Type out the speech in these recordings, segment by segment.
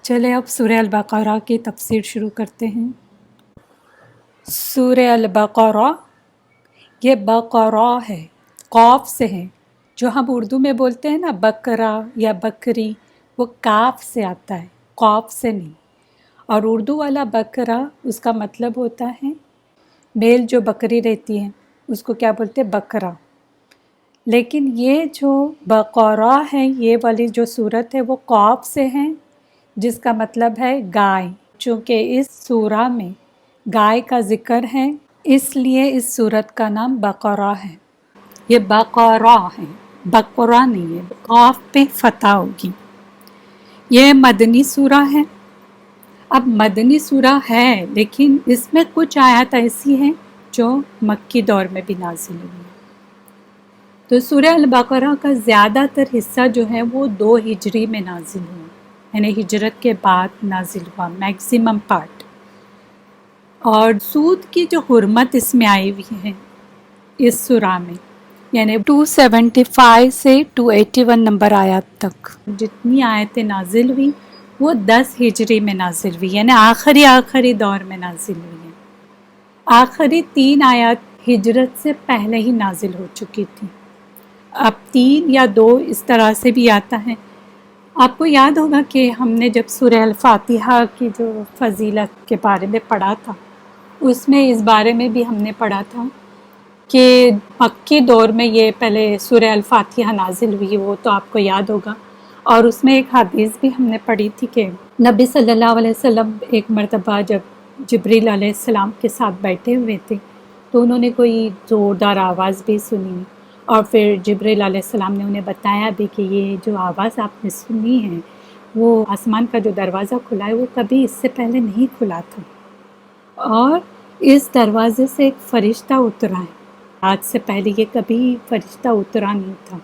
چلے اب سورہ البقرہ کی تفسیر شروع کرتے ہیں۔ سورہ البقرہ یہ بقرہ ہے، قاف سے ہے۔ جو ہم اردو میں بولتے ہیں نا بکرا یا بکری، وہ کاف سے آتا ہے، قاف سے نہیں۔ اور اردو والا بکرا اس کا مطلب ہوتا ہے میل جو بکری رہتی ہے اس کو کیا بولتے ہیں؟ بکرا۔ لیکن یہ جو بقرہ ہے، یہ والی جو صورت ہے وہ قاف سے ہے، جس کا مطلب ہے گائے۔ چونکہ اس سورہ میں گائے کا ذکر ہے، اس لیے اس سورت کا نام بقرہ ہے۔ یہ بقرہ ہے، بقرہ نہیں ہے، قاف پہ فتح ہوگی۔ یہ مدنی سورہ ہے۔ اب مدنی سورہ ہے لیکن اس میں کچھ آیات ایسی ہیں جو مکی دور میں بھی نازل ہوئی ہیں۔ تو سورہ البقرہ کا زیادہ تر حصہ جو ہے وہ 2 ہجری میں نازل ہوا، یعنی ہجرت کے بعد نازل ہوا، میکسیمم پارٹ۔ اور سود کی جو حرمت اس میں آئی ہوئی ہے اس سورہ میں، یعنی 275 سے 281 نمبر آیات تک جتنی آیتیں نازل ہوئی وہ 10 ہجری میں نازل ہوئی، یعنی آخری دور میں نازل ہوئی ہیں۔ آخری 3 آیات ہجرت سے پہلے ہی نازل ہو چکی تھی۔ اب 3 یا 2 اس طرح سے بھی آتا ہے۔ آپ کو یاد ہوگا کہ ہم نے جب سورہ الفاتحہ کی جو فضیلت کے بارے میں پڑھا تھا، اس میں اس بارے میں بھی ہم نے پڑھا تھا کہ مکی دور میں یہ پہلے سورہ الفاتحہ نازل ہوئی، وہ تو آپ کو یاد ہوگا۔ اور اس میں ایک حدیث بھی ہم نے پڑھی تھی کہ نبی صلی اللہ علیہ وسلم ایک مرتبہ جب جبریل علیہ السلام کے ساتھ بیٹھے ہوئے تھے تو انہوں نے کوئی زوردار آواز بھی سنی، اور پھر جبریل علیہ السلام نے انہیں بتایا بھی کہ یہ جو آواز آپ نے سنی ہے وہ آسمان کا جو دروازہ کھلا ہے وہ کبھی اس سے پہلے نہیں کھلا تھا، اور اس دروازے سے ایک فرشتہ اترا ہے، آج سے پہلے یہ کبھی فرشتہ اترا نہیں تھا۔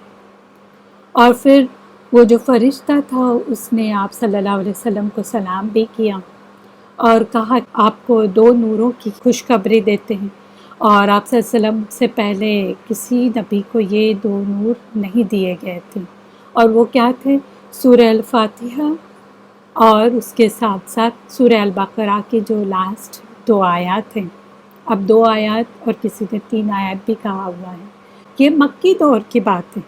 اور پھر وہ جو فرشتہ تھا اس نے آپ صلی اللہ علیہ وسلم کو سلام بھی کیا اور کہا آپ کو 2 نوروں کی خوشخبری دیتے ہیں، اور آپ صلی اللہ علیہ وسلم سے پہلے کسی نبی کو یہ 2 نور نہیں دیے گئے تھے، اور وہ کیا تھے؟ سورہ الفاتحہ اور اس کے ساتھ ساتھ سورہ البقرہ کی جو لاسٹ 2 آیات ہیں۔ اب 2 آیات اور کسی نے 3 آیات بھی کہا ہوا ہے۔ یہ مکی دور کی بات ہے۔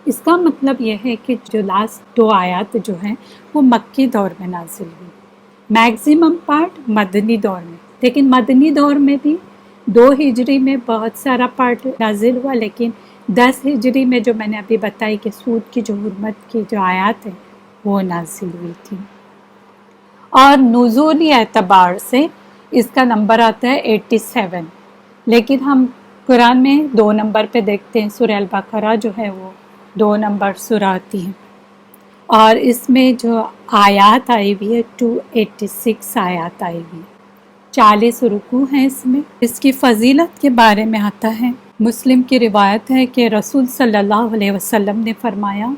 اس کا مطلب یہ ہے کہ جو لاسٹ 2 آیات جو ہیں وہ مکی دور میں نازل ہوئی، میکسیمم پارٹ مدنی دور میں۔ لیکن مدنی دور میں بھی 2 ہجری میں بہت سارا پارٹ نازل ہوا، لیکن 10 ہجری میں جو میں نے ابھی بتائی کہ سود کی جو حرمت کی جو آیات ہیں وہ نازل ہوئی تھی۔ اور نزولی اعتبار سے اس کا نمبر آتا ہے 87، لیکن ہم قرآن میں 2 نمبر پہ دیکھتے ہیں۔ سورہ البقرہ جو ہے وہ 2 نمبر سورہ آتی ہے، اور اس میں جو آیات آئی ہوئی ہے 286 آیات آئی ہوئی، 40 رکوع ہیں اس میں۔ اس کی فضیلت کے بارے میں آتا ہے، مسلم کی روایت ہے کہ رسول صلی اللہ علیہ وسلم نے فرمایا،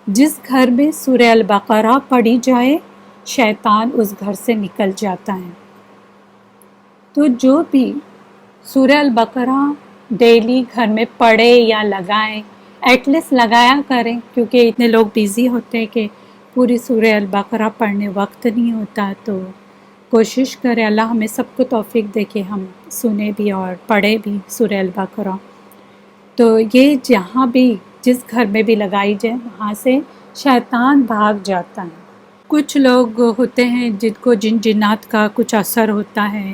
جس گھر میں سورہ البقرہ پڑھی جائے شیطان اس گھر سے نکل جاتا ہے۔ تو جو بھی سورہ البقرہ ڈیلی گھر میں پڑھے یا لگائیں، ایٹ لیسٹ لگایا کریں، کیونکہ اتنے لوگ بیزی ہوتے ہیں کہ پوری سورہ البقرہ پڑھنے وقت نہیں ہوتا، تو کوشش کریں، اللہ ہمیں سب کو توفیق دے کہ ہم سنیں بھی اور پڑھیں بھی سورہ البقرہ۔ تو یہ جہاں بھی جس گھر میں بھی لگائی جائے وہاں سے شیطان بھاگ جاتا ہے۔ کچھ لوگ ہوتے ہیں جن کو جن جنات کا کچھ اثر ہوتا ہے،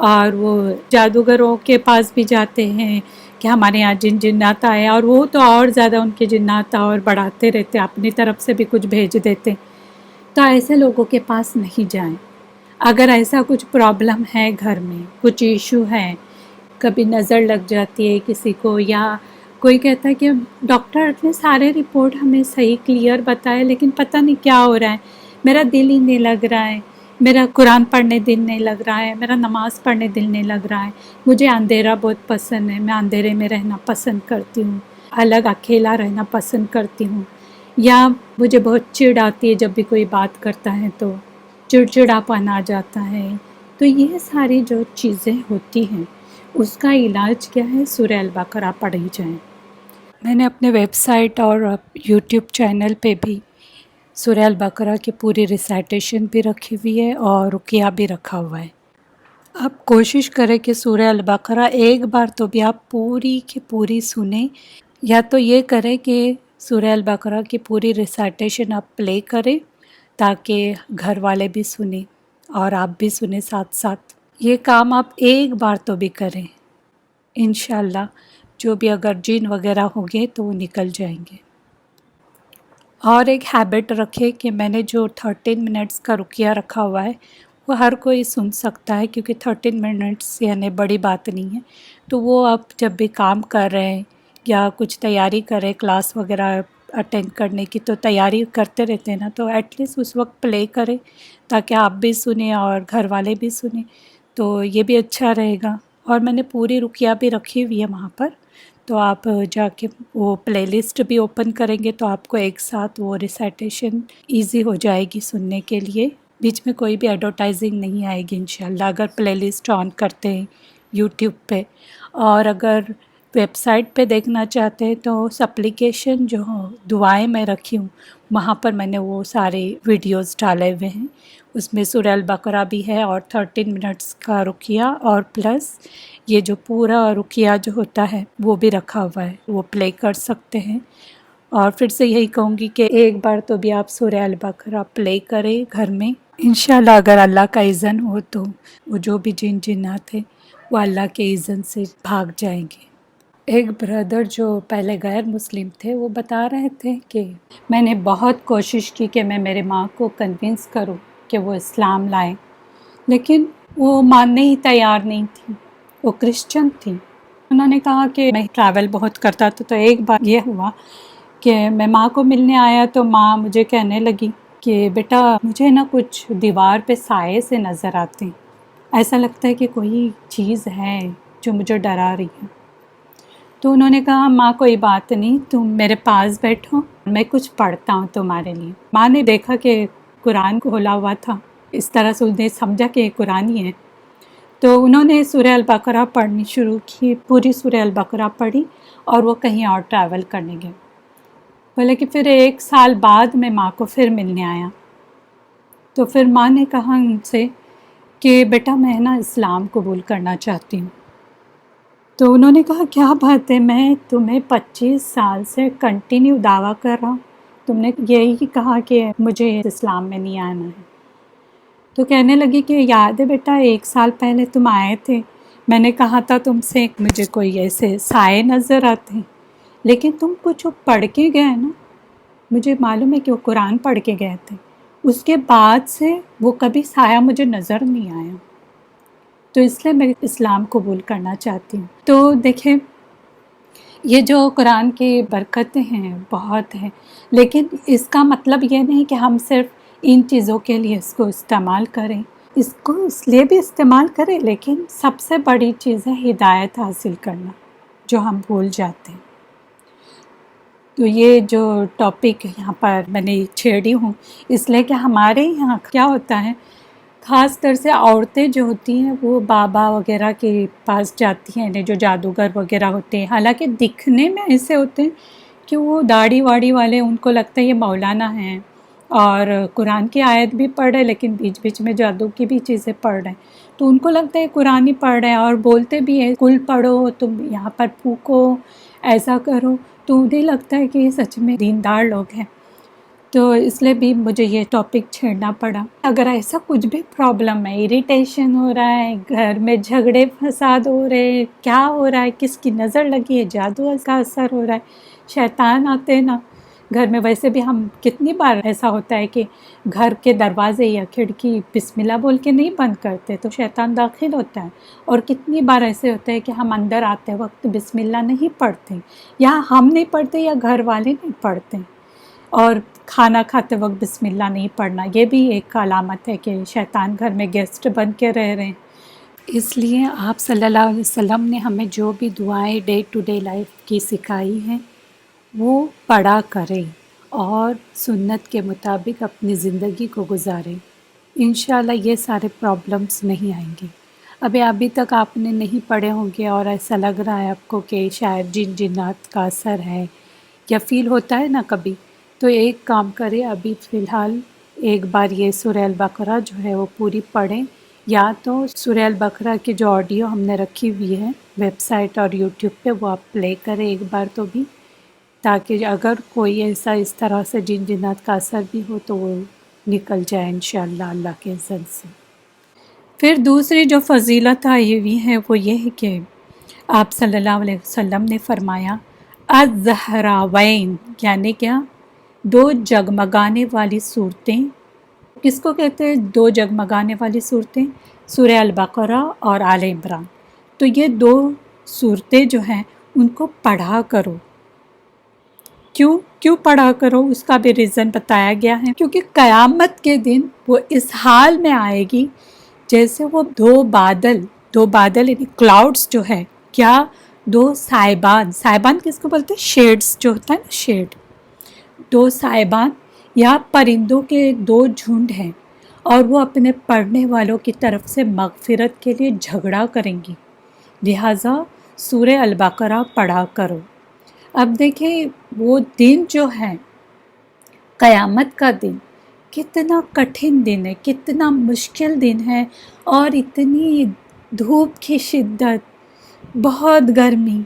اور وہ جادوگروں کے پاس بھی جاتے ہیں کہ ہمارے یہاں جن جنات آئے، اور وہ تو اور زیادہ ان کے جنات اور بڑھاتے رہتے، اپنی طرف سے بھی کچھ بھیج دیتے۔ تو ایسے لوگوں کے پاس نہیں جائیں۔ اگر ایسا کچھ پرابلم ہے گھر میں، کچھ ایشو ہے، کبھی نظر لگ جاتی ہے کسی کو، یا کوئی کہتا ہے کہ ڈاکٹر نے سارے رپورٹ ہمیں صحیح کلیئر بتائے لیکن پتہ نہیں کیا ہو رہا ہے، میرا دل ہی نہیں لگ رہا ہے، میرا قرآن پڑھنے دل نہیں لگ رہا ہے، میرا نماز پڑھنے دل نہیں لگ رہا ہے، مجھے اندھیرا بہت پسند ہے، میں اندھیرے میں رہنا پسند کرتی ہوں، الگ اکیلا رہنا پسند کرتی ہوں، یا مجھے بہت چڑ آتی ہے جب بھی کوئی بات کرتا ہے تو چڑچڑاپن آ جاتا ہے۔ تو یہ ساری جو چیزیں ہوتی ہیں اس کا علاج کیا ہے؟ سورہ البقرہ پڑھی جائیں۔ میں نے اپنے ویب سائٹ اور یوٹیوب چینل پہ بھی سورہ البقرہ کی پوری ریسائٹیشن بھی رکھی ہوئی ہے اور رقیہ بھی رکھا ہوا ہے۔ آپ کوشش کریں کہ سورہ البقرہ ایک بار تو بھی آپ پوری کی پوری سنیں، یا تو یہ کریں کہ سورہ البقرہ کی پوری ریسائٹیشن آپ پلے کریں تاکہ گھر والے بھی سنیں اور آپ بھی سنیں ساتھ ساتھ۔ یہ کام آپ ایک بار تو بھی کریں، انشاءاللہ جو بھی اگر جن وغیرہ ہوں گے تو وہ نکل جائیں گے۔ اور ایک ہیبٹ رکھے کہ میں نے جو 13 منٹس کا رقیہ رکھا ہوا ہے وہ ہر کوئی سن سکتا ہے، کیونکہ 13 منٹس یعنی بڑی بات نہیں ہے، تو وہ آپ جب بھی کام کر رہے ہیں یا کچھ تیاری کریں کلاس وغیرہ اٹینڈ کرنے کی، تو تیاری کرتے رہتے ہیں نا، تو ایٹ لیسٹ اس وقت پلے کریں تاکہ آپ بھی سنیں اور گھر والے بھی سنیں، تو یہ بھی اچھا رہے گا۔ اور میں نے پوری رقیہ بھی رکھی ہوئی ہے وہاں پر، تو آپ جا کے وہ پلے لسٹ بھی اوپن کریں گے تو آپ کو ایک ساتھ وہ ریسائٹیشن ایزی ہو جائے گی سننے کے لیے، بیچ میں کوئی بھی ایڈورٹائزنگ نہیں آئے گی انشاءاللہ اگر پلے لسٹ آن کرتے ہیں یوٹیوب پہ۔ اور اگر ویب سائٹ پہ دیکھنا چاہتے ہیں تو سپلیکیشن جو دعائیں میں رکھی ہوں وہاں پر میں نے وہ سارے ویڈیوز ڈالے ہوئے ہیں، اس میں سورہ البقرہ بھی ہے اور 13 منٹس کا رقیہ اور پلس یہ جو پورا رقیہ جو ہوتا ہے وہ بھی رکھا ہوا ہے، وہ پلے کر سکتے ہیں۔ اور پھر سے یہی کہوں گی کہ ایک بار تو بھی آپ سورہ البقرہ پلے کریں گھر میں، انشاءاللہ اگر اللہ کا اذن ہو تو وہ جو بھی جنات ہیں وہ اللہ کے اذن سے بھاگ جائیں گے۔ ایک بردر جو پہلے غیر مسلم تھے وہ بتا رہے تھے کہ میں نے بہت کوشش کی کہ میں میرے ماں کو کنونس کروں کہ وہ اسلام لائیں، لیکن وہ ماننے ہی تیار نہیں تھی، وہ کرسچن تھی۔ انہوں نے کہا کہ میں ٹریول بہت کرتا تھا، تو ایک بار یہ ہوا کہ میں ماں کو ملنے آیا تو ماں مجھے کہنے لگی کہ بیٹا مجھے نا کچھ دیوار پہ سائے سے نظر آتے ہیں، ایسا لگتا ہے کہ کوئی چیز ہے جو مجھے ڈرا رہی ہے۔ تو انہوں نے کہا ماں کوئی بات نہیں، تم میرے پاس بیٹھو، میں کچھ پڑھتا ہوں تمہارے لیے۔ ماں نے دیکھا کہ قرآن کھولا ہوا تھا، اس طرح سے انہیں سمجھا کہ قرآن ہی ہے، تو انہوں نے سورہ البقرہ پڑھنی شروع کی، پوری سورہ البقرہ پڑھی اور وہ کہیں اور ٹریول کرنے گئے۔ بولے کہ پھر 1 سال بعد میں ماں کو پھر ملنے آیا، تو پھر ماں نے کہا ان سے کہ بیٹا میں نا اسلام قبول کرنا چاہتی ہوں۔ تو انہوں نے کہا کیا بات ہے، میں تمہیں 25 سال سے کنٹینیو دعویٰ کر رہا ہوں، تم نے یہی کہا کہ مجھے اسلام میں نہیں آنا ہے۔ تو کہنے لگی کہ یاد ہے بیٹا 1 سال پہلے تم آئے تھے، میں نے کہا تھا تم سے مجھے کوئی ایسے سائے نظر آتے ہیں، لیکن تم کچھ پڑھ کے گئے نا، مجھے معلوم ہے کہ وہ قرآن پڑھ کے گئے تھے، اس کے بعد سے وہ کبھی سایہ مجھے نظر نہیں آیا، تو اس لیے میں اسلام قبول کرنا چاہتی ہوں۔ تو دیکھیں یہ جو قرآن کی برکتیں ہیں بہت ہیں، لیکن اس کا مطلب یہ نہیں کہ ہم صرف ان چیزوں کے لیے اس کو استعمال کریں، اس کو اس لیے بھی استعمال کریں، لیکن سب سے بڑی چیز ہے ہدایت حاصل کرنا، جو ہم بھول جاتے ہیں۔ تو یہ جو ٹاپک یہاں پر میں نے چھیڑی ہوں اس لیے کہ ہمارے یہاں کیا ہوتا ہے، خاص طور سے عورتیں جو ہوتی ہیں وہ بابا وغیرہ کے پاس جاتی ہیں، جو جادوگر وغیرہ ہوتے ہیں، حالانکہ دکھنے میں ایسے ہوتے ہیں کہ وہ داڑھی واڑی والے، ان کو لگتا ہے یہ مولانا ہیں اور قرآن کی آیت بھی پڑھ رہے لیکن بیچ بیچ میں جادو کی بھی چیزیں پڑھ رہے ہیں، تو ان کو لگتا ہے قرآن ہی پڑھ رہے ہیں اور بولتے بھی ہیں کل پڑھو، تم یہاں پر پھونکو، ایسا کرو، تو انہیں لگتا ہے کہ یہ سچ میں دیندار لوگ ہیں۔ تو اس لیے بھی مجھے یہ ٹاپک چھیڑنا پڑا۔ اگر ایسا کچھ بھی پرابلم ہے، اریٹیشن ہو رہا ہے، گھر میں جھگڑے فساد ہو رہے ہیں، کیا ہو رہا ہے، کس کی نظر لگی ہے، جادو کا اثر ہو رہا ہے، شیطان آتے ہیں نا گھر میں، ویسے بھی ہم کتنی بار ایسا ہوتا ہے کہ گھر کے دروازے یا کھڑکی بسم اللہ بول کے نہیں بند کرتے تو شیطان داخل ہوتا ہے، اور کتنی بار ایسے ہوتا ہے کہ ہم اندر آتے وقت بسم اللہ نہیں پڑھتے، یا ہم نہیں پڑھتے یا گھر والے نہیں پڑھتے، اور کھانا کھاتے وقت بسم اللہ نہیں پڑھنا، یہ بھی ایک علامت ہے کہ شیطان گھر میں گیسٹ بن کے رہ رہے ہیں۔ اس لیے آپ صلی اللہ علیہ وسلم نے ہمیں جو بھی دعائیں ڈے ٹو ڈے لائف کی سکھائی ہیں وہ پڑھا کریں اور سنت کے مطابق اپنی زندگی کو گزاریں، انشاءاللہ یہ سارے پرابلمس نہیں آئیں گے۔ ابھی تک آپ نے نہیں پڑھے ہوں گے اور ایسا لگ رہا ہے آپ کو کہ شاید جنات کا اثر ہے یا فیل ہوتا ہے نا کبھی، تو ایک کام کریں، ابھی فی الحال ایک بار یہ سورہ البقرہ جو ہے وہ پوری پڑھیں، یا تو سورہ البقرہ کی جو آڈیو ہم نے رکھی ہوئی ہے ویب سائٹ اور یوٹیوب پہ، وہ آپ پلے کریں ایک بار تو بھی، تاکہ اگر کوئی ایسا اس طرح سے جن جنات کا اثر بھی ہو تو وہ نکل جائے انشاءاللہ اللہ کے اذن سے۔ پھر دوسری جو فضیلت آئی ہوئی ہے وہ یہ ہے کہ آپ صلی اللہ علیہ وسلم نے فرمایا الزہراوین، یعنی کیا؟ دو جگمگانے والی صورتیں۔ کس کو کہتے ہیں دو جگمگانے والی صورتیں؟ سورہ البقرہ اور آل عمران۔ تو یہ دو صورتیں جو ہیں ان کو پڑھا کرو۔ کیوں پڑھا کرو؟ اس کا بھی ریزن بتایا گیا ہے، کیونکہ قیامت کے دن وہ اس حال میں آئے گی جیسے وہ دو بادل یعنی کلاؤڈز جو ہے، کیا؟ دو سائبان کس کو بولتے ہیں؟ شیڈز جو ہوتا ہے نا، شیڈ، دو سائبان یا پرندوں کے دو جھنڈ ہیں، اور وہ اپنے پڑھنے والوں کی طرف سے مغفرت کے لیے جھگڑا کریں گی، لہٰذا سورہ البقرہ پڑھا کرو۔ اب دیکھیں وہ دن جو ہے قیامت کا دن، کتنا کٹھن دن ہے، کتنا مشکل دن ہے، اور اتنی دھوپ کی شدت، بہت گرمی،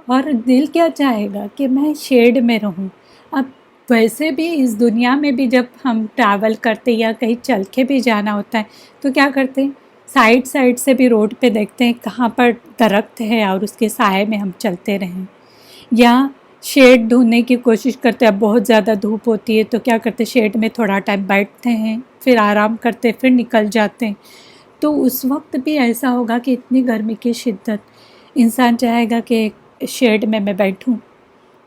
اور دل کیا چاہے گا کہ میں شیڈ میں رہوں۔ اب ویسے بھی اس دنیا میں بھی جب ہم ٹریول کرتے یا کہیں چل کے بھی جانا ہوتا ہے تو کیا کرتے ہیں؟ سائڈ سے بھی روڈ پہ دیکھتے ہیں کہاں پر درخت ہے اور اس کے سائے میں ہم چلتے رہیں، یا شیڈ ڈھونڈنے کی کوشش کرتے ہیں۔ اب بہت زیادہ دھوپ ہوتی ہے تو کیا کرتے ہیں؟ شیڈ میں تھوڑا ٹائم بیٹھتے ہیں، پھر آرام کرتے، پھر نکل جاتے ہیں۔ تو اس وقت بھی ایسا ہوگا کہ اتنی گرمی کی شدت، انسان چاہے گا کہ شیڈ میں بیٹھوں۔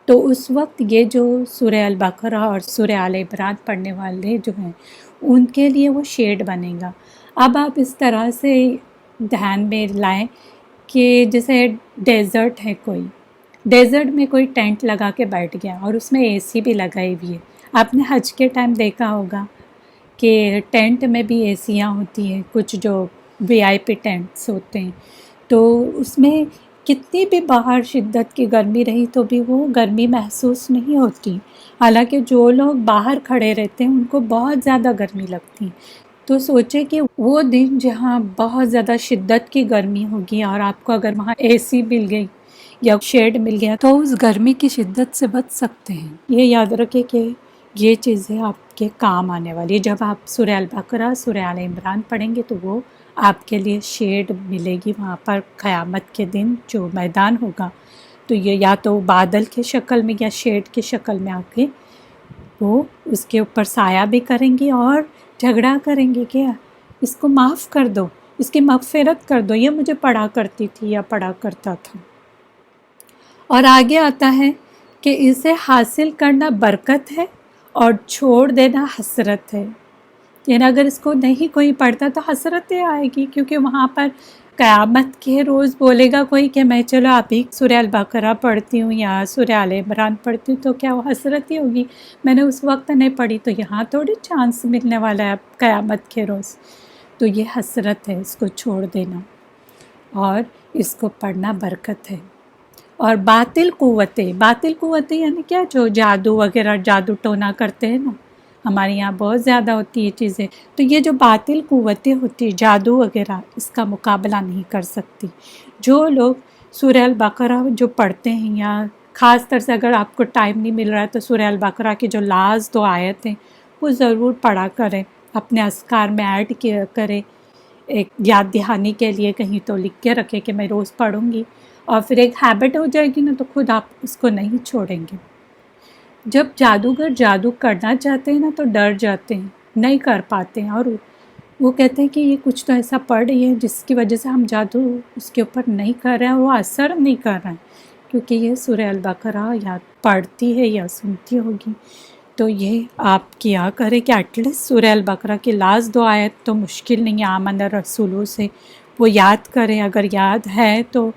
تو اس وقت یہ جو سورہ البقرہ اور سورہ آل عمران پڑھنے والے جو ہیں ان کے لیے وہ شیڈ بنے گا۔ اب آپ اس طرح سے دھیان میں لائیں کہ جیسے ڈیزرٹ ہے، ڈیزرٹ میں کوئی ٹینٹ لگا کے بیٹھ گیا اور اس میں اے سی بھی لگائی ہوئی ہے۔ آپ نے حج کے ٹائم دیکھا ہوگا کہ ٹینٹ میں بھی اے سیاں ہوتی ہیں، کچھ جو وی آئی پی ٹینٹس ہوتے ہیں، تو اس میں کتنی بھی باہر شدت کی گرمی رہی تو بھی وہ گرمی محسوس نہیں ہوتی، حالانکہ جو لوگ باہر کھڑے رہتے ہیں ان کو بہت زیادہ گرمی لگتی۔ تو سوچے کہ وہ دن جہاں بہت زیادہ شدت کی گرمی ہوگی اور آپ کو اگر وہاں اے سی مل گئی یا شیڈ مل گیا تو اس گرمی کی شدت سے بچ سکتے ہیں۔ یہ یاد رکھے کہ یہ چیزیں آپ کے کام آنے والی ہے۔ جب آپ سورہ البقرہ، سورہ آل عمران پڑھیں گے تو وہ آپ کے لیے شیڈ ملے گی وہاں پر قیامت کے دن جو میدان ہوگا، تو یہ یا تو بادل کی شکل میں یا شیڈ کی شکل میں آ کے وہ اس کے اوپر سایہ بھی کریں گے اور جھگڑا کریں گے کہ اس کو معاف کر دو، اس کی مغفرت کر دو، یہ مجھے پڑھا کرتی تھی یا پڑھا کرتا تھا۔ اور آگے آتا ہے کہ اسے حاصل کرنا برکت ہے اور چھوڑ دینا حسرت ہے، یعنی اگر اس کو نہیں کوئی پڑھتا تو حسرتیں آئے گی، کیونکہ وہاں پر قیامت کے روز بولے گا کوئی کہ میں چلو ابھی سورہ البقرہ پڑھتی ہوں یا سورہ آل عمران پڑھتی ہوں، تو کیا وہ حسرت ہی ہوگی میں نے اس وقت نہیں پڑھی، تو یہاں تھوڑی چانس ملنے والا ہے قیامت کے روز۔ تو یہ حسرت ہے اس کو چھوڑ دینا، اور اس کو پڑھنا برکت ہے۔ اور باطل قوتیں یعنی کیا؟ جو جادو وغیرہ، جادو ٹونا کرتے ہیں نا، ہمارے یہاں بہت زیادہ ہوتی ہے چیزیں، تو یہ جو باطل قوتیں ہوتی ہیں جادو وغیرہ، اس کا مقابلہ نہیں کر سکتی۔ جو لوگ سورہ البقرہ جو پڑھتے ہیں، یا خاص طور سے اگر آپ کو ٹائم نہیں مل رہا ہے تو سورہ البقرہ کی جو لاسٹ 2 آیت ہیں وہ ضرور پڑھا کریں، اپنے اذکار میں ایڈ کیا کریں، ایک یاد دہانی کے لیے کہیں تو لکھ کے رکھے کہ میں روز پڑھوں گی، اور پھر ایک ہیبٹ ہو جائے گی نا تو خود آپ اس کو نہیں چھوڑیں گے۔ جب جادوگر جادو کرنا چاہتے ہیں نا تو ڈر جاتے ہیں، نہیں کر پاتے ہیں، اور وہ کہتے ہیں کہ یہ کچھ تو ایسا پڑھ رہی ہے جس کی وجہ سے ہم جادو اس کے اوپر نہیں کر رہے ہیں، وہ اثر نہیں کر رہا ہے، کیونکہ یہ سورہ البقرہ یا پڑھتی ہے یا سنتی ہوگی۔ تو یہ آپ کیا کریں کہ ایٹ لیسٹ سورہ البقرہ کی لاسٹ 2 آیت تو مشکل نہیں ہے، آمن الرسولوں سے وہ یاد کریں، اگر یاد ہے تو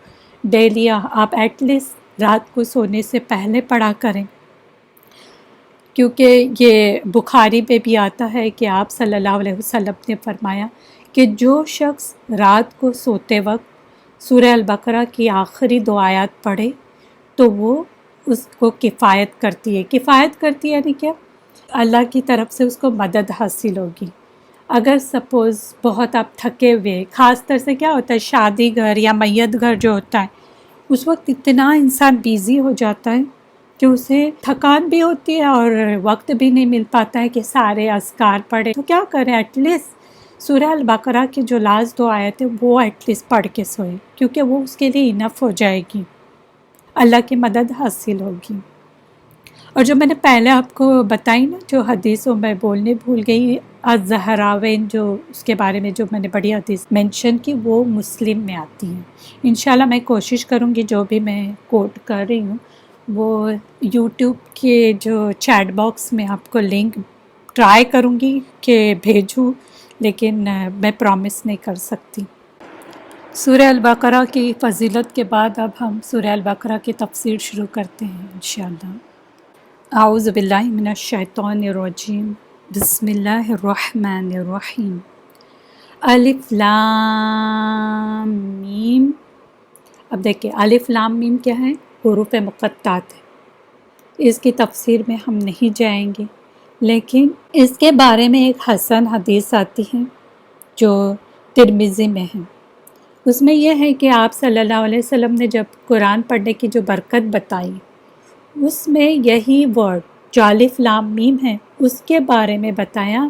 ڈیلی آپ ایٹ لیسٹ رات کو سونے سے پہلے پڑھا کریں، کیونکہ یہ بخاری پہ بھی آتا ہے کہ آپ صلی اللہ علیہ وسلم نے فرمایا کہ جو شخص رات کو سوتے وقت سورہ البقرہ کی آخری 2 آیات پڑھے تو وہ اس کو کفایت کرتی ہے. کفایت کرتی ہے یعنی کیا؟ اللہ کی طرف سے اس کو مدد حاصل ہوگی. اگر سپوز بہت آپ تھکے ہوئے، خاص طور سے کیا ہوتا ہے شادی گھر یا میت گھر جو ہوتا ہے، اس وقت اتنا انسان بیزی ہو جاتا ہے کہ اسے تھکان بھی ہوتی ہے اور وقت بھی نہیں مل پاتا ہے کہ سارے اذکار پڑھے. تو کیا کریں، ایٹ لیسٹ سورہ البقرہ کی جو لاسٹ 2 آیتیں وہ ایٹ لیسٹ پڑھ کے سوئے، کیونکہ وہ اس کے لیے انف ہو جائے گی، اللہ کی مدد حاصل ہوگی. اور جو میں نے پہلے آپ کو بتائی نا جو حدیثوں میں بولنے بھول گئی، الزہراوین جو اس کے بارے میں جو میں نے بڑی حدیث مینشن کی، وہ مسلم میں آتی ہیں. انشاءاللہ میں کوشش کروں گی جو بھی میں کوٹ کر رہی ہوں وہ یوٹیوب کے جو چیٹ باکس میں آپ کو لنک ٹرائی کروں گی کہ بھیجوں، لیکن میں پرومس نہیں کر سکتی. سورہ البقرہ کی فضیلت کے بعد اب ہم سورہ البقرہ کی تفسیر شروع کرتے ہیں انشاءاللہ. اعوذ باللہ من الشیطان الرجیم، بسم اللہ الرحمن الرحیم. الف لام میم. اب دیکھیں الف لام میم کیا ہے؟ حروف مقطعات ہے. اس کی تفسیر میں ہم نہیں جائیں گے، لیکن اس کے بارے میں ایک حسن حدیث آتی ہے جو ترمذی میں ہے. اس میں یہ ہے کہ آپ صلی اللہ علیہ وسلم نے جب قرآن پڑھنے کی جو برکت بتائی، اس میں یہی ورڈ جو الف لام میم ہے اس کے بارے میں بتایا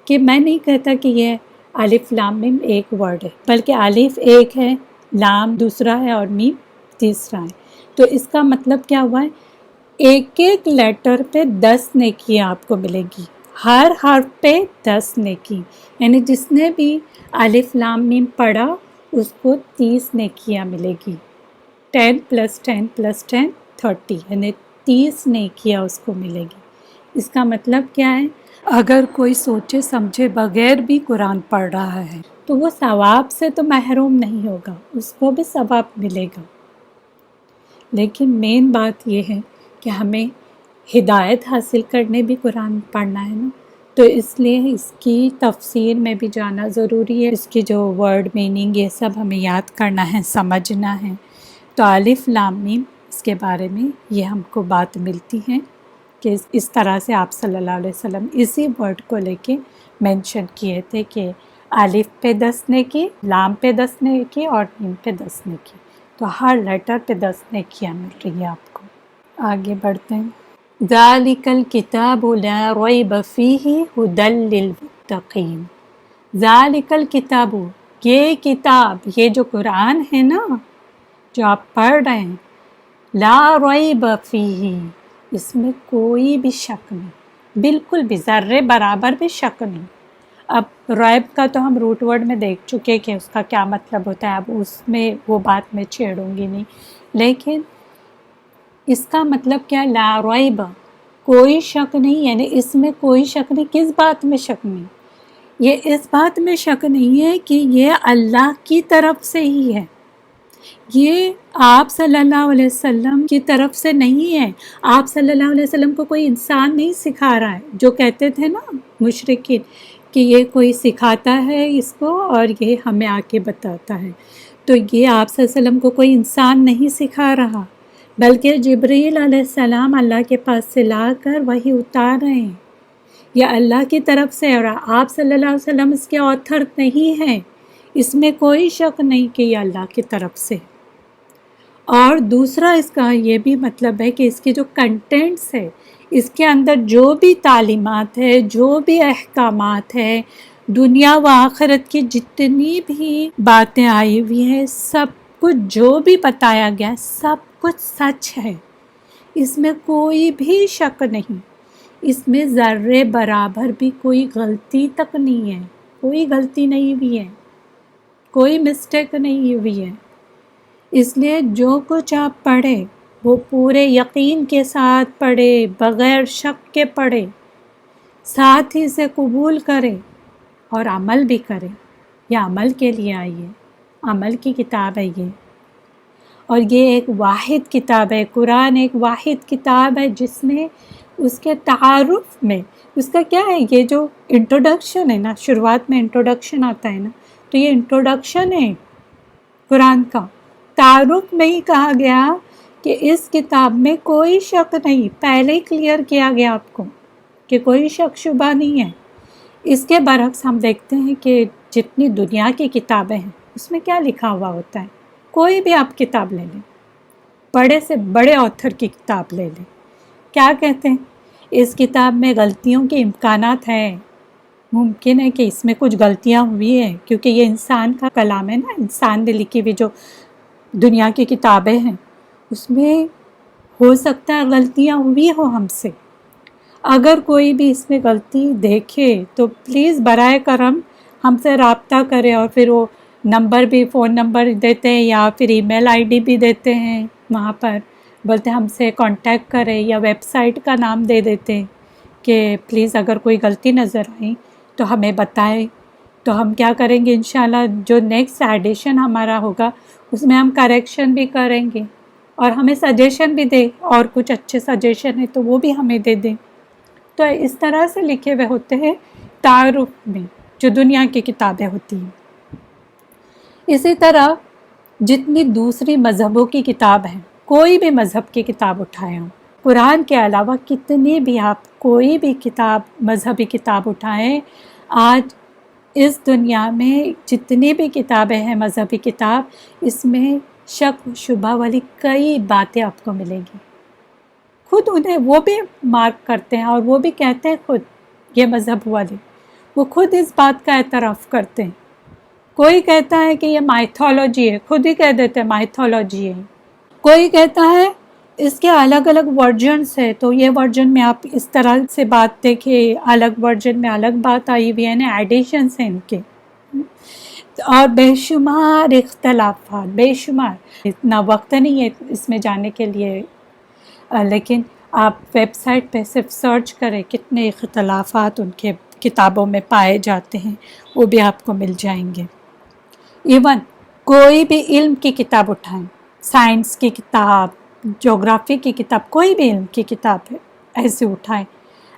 کہ میں نہیں کہتا کہ یہ الف لام میم ایک ورڈ ہے، بلکہ الف ایک ہے، لام دوسرا ہے اور میم تیسرا ہے. تو اس کا مطلب کیا ہوا ہے؟ ایک ایک لیٹر پہ 10 نیکی آپ کو ملے گی، ہر حرف پہ 10 نیکی. یعنی جس نے بھی الف لام میم پڑھا اس کو 30 نیکیاں ملے گی. 10 + 10 + 10 30، یعنی 30 نیکیاں اس کو ملے گی. اس کا مطلب کیا ہے؟ اگر کوئی سوچے سمجھے بغیر بھی قرآن پڑھ رہا ہے تو وہ ثواب سے تو محروم نہیں ہوگا، اس کو بھی ثواب ملے گا. لیکن مین بات یہ ہے کہ ہمیں ہدایت حاصل کرنے بھی قرآن پڑھنا ہے نا، تو اس لیے اس کی تفسیر میں بھی جانا ضروری ہے. اس کی جو ورڈ میننگ یہ سب ہمیں یاد کرنا ہے، سمجھنا ہے. تو الف لام میم اس کے بارے میں یہ ہم کو بات ملتی ہے کہ اس طرح سے آپ صلی اللہ علیہ وسلم اسی ورڈ کو لے کے مینشن کیے تھے کہ الف پہ 10 نیکی، لام پہ 10 نیکی اور میم پہ 10 نیکی. تو ہر لیٹر پہ 10 نیکیاں مل رہی ہیں آپ کو. آگے بڑھتے ہیں. ذَلِكَ الْكِتَابُ لَا رَيْبَ فِيهِ هُدًى لِّلْمُتَّقِينَ. ذَلِكَ الْكِتَابُ، یہ کتاب، یہ جو قرآن ہے نا جو آپ پڑھ رہے ہیں، لا ریب فیہ، اس میں کوئی بھی شک نہیں، بالکل بھی ذرے برابر بھی شک نہیں. اب ریب کا تو ہم روٹ ورڈ میں دیکھ چکے کہ اس کا کیا مطلب ہوتا ہے، اب اس میں وہ بات میں چھیڑوں گی نہیں. لیکن اس کا مطلب کیا؟ لا ریب، کوئی شک نہیں. یعنی اس میں کوئی شک نہیں. کس بات میں شک نہیں؟ یہ اس بات میں شک نہیں ہے کہ یہ اللہ کی طرف سے ہی ہے، یہ آپ صلی اللہ علیہ وسلم کی طرف سے نہیں ہے. آپ صلی اللہ علیہ وسلم کو کوئی انسان نہیں سکھا رہا ہے، جو کہتے تھے نا مشرکین کہ یہ کوئی سکھاتا ہے اس کو اور یہ ہمیں آ کے بتاتا ہے. تو یہ آپ صلی اللہ علیہ وسلم کو کوئی انسان نہیں سکھا رہا، بلکہ جبریل علیہ السلام اللہ کے پاس سے لا کر وہی اتار رہے ہیں. یہ اللہ کی طرف سے، اور آپ صلی اللہ علیہ وسلم اس کے آتھر نہیں ہیں. اس میں کوئی شک نہیں کہ یہ اللہ کی طرف سے. اور دوسرا اس کا یہ بھی مطلب ہے کہ اس کی جو کنٹینٹس ہے، اس کے اندر جو بھی تعلیمات ہے، جو بھی احکامات ہے، دنیا و آخرت کی جتنی بھی باتیں آئی ہوئی ہیں، سب کچھ جو بھی بتایا گیا سب کچھ سچ ہے. اس میں کوئی بھی شک نہیں. اس میں ذرے برابر بھی کوئی غلطی تک نہیں ہے، کوئی غلطی نہیں ہوئی ہے، کوئی مسٹیک نہیں ہوئی ہے. اس لیے جو کچھ آپ پڑھیں وہ پورے یقین کے ساتھ پڑھے، بغیر شک کے پڑھے، ساتھ ہی سے قبول کرے اور عمل بھی کرے. یہ عمل کے لیے آئی ہے، عمل کی کتاب ہے یہ. اور یہ ایک واحد کتاب ہے، قرآن ایک واحد کتاب ہے جس میں اس کے تعارف میں اس کا کیا ہے، یہ جو انٹروڈکشن ہے نا، شروعات میں انٹروڈکشن آتا ہے نا، تو یہ انٹروڈکشن ہے قرآن کا. تعارف میں ہی کہا گیا کہ اس کتاب میں کوئی شک نہیں، پہلے ہی کلیئر کیا گیا آپ کو کہ کوئی شک شبہ نہیں ہے۔ اس کے برعکس ہم دیکھتے ہیں کہ جتنی دنیا کی کتابیں ہیں اس میں کیا لکھا ہوا ہوتا ہے۔ کوئی بھی آپ کتاب لے لیں، بڑے سے بڑے آتھر کی کتاب لے لیں، کیا کہتے ہیں؟ اس کتاب میں غلطیوں کے امکانات ہیں، ممکن ہے کہ اس میں کچھ غلطیاں ہوئی ہیں، کیونکہ یہ انسان کا کلام ہے نا، انسان نے لکھی ہوئی جو دنیا کی کتابیں ہیں اس میں ہو سکتا ہے غلطیاں ہوئی ہو ہم سے۔ اگر کوئی بھی اس میں غلطی دیکھے تو پلیز برائے کرم ہم سے رابطہ کرے، اور پھر وہ نمبر بھی، فون نمبر دیتے ہیں یا پھر ای میل آئی ڈی بھی دیتے ہیں، وہاں پر بولتے ہم سے کانٹیکٹ کرے، یا ویب سائٹ کا نام دے دیتے کہ پلیز اگر کوئی غلطی نظر آئی تو ہمیں بتائے، تو ہم کیا کریں گے انشاءاللہ جو نیکسٹ ایڈیشن ہمارا ہوگا اس میں ہم کریکشن بھی کریں گے، اور ہمیں سجیشن بھی دے، اور کچھ اچھے سجیشن ہے تو وہ بھی ہمیں دے دیں۔ تو اس طرح سے لکھے ہوئے ہوتے ہیں تعارف میں جو دنیا کی کتابیں ہوتی ہیں۔ اسی طرح جتنی دوسری مذہبوں کی کتاب ہیں، کوئی بھی مذہب کی کتاب اٹھائیں ہم، قرآن کے علاوہ کتنی بھی آپ کوئی بھی کتاب، مذہبی کتاب اٹھائیں، آج اس دنیا میں جتنی بھی کتابیں ہیں مذہبی کتاب، اس میں شک و شبہ والی کئی باتیں آپ کو ملیں گی۔ خود انہیں وہ بھی مارک کرتے ہیں اور وہ بھی کہتے ہیں، خود یہ مذہب والے وہ خود اس بات کا اعتراف کرتے ہیں۔ کوئی کہتا ہے کہ یہ مائتھولوجی ہے، خود ہی کہہ دیتے ہیں مائتھولوجی ہے۔ کوئی کہتا ہے اس کے الگ الگ ورژنس ہے، تو یہ ورژن میں آپ اس طرح سے بات دیکھیں، الگ ورژن میں الگ بات آئی ہوئی ہے نا، ایڈیشنس ہیں ان کے، اور بے شمار اختلافات، بے شمار۔ اتنا وقت نہیں ہے اس میں جانے کے لیے، لیکن آپ ویب سائٹ پہ صرف سرچ کریں کتنے اختلافات ان کے کتابوں میں پائے جاتے ہیں، وہ بھی آپ کو مل جائیں گے۔ ایون کوئی بھی علم کی کتاب اٹھائیں، سائنس کی کتاب، جغرافی کی کتاب، کوئی بھی علم کی کتاب ہے ایسے اٹھائیں،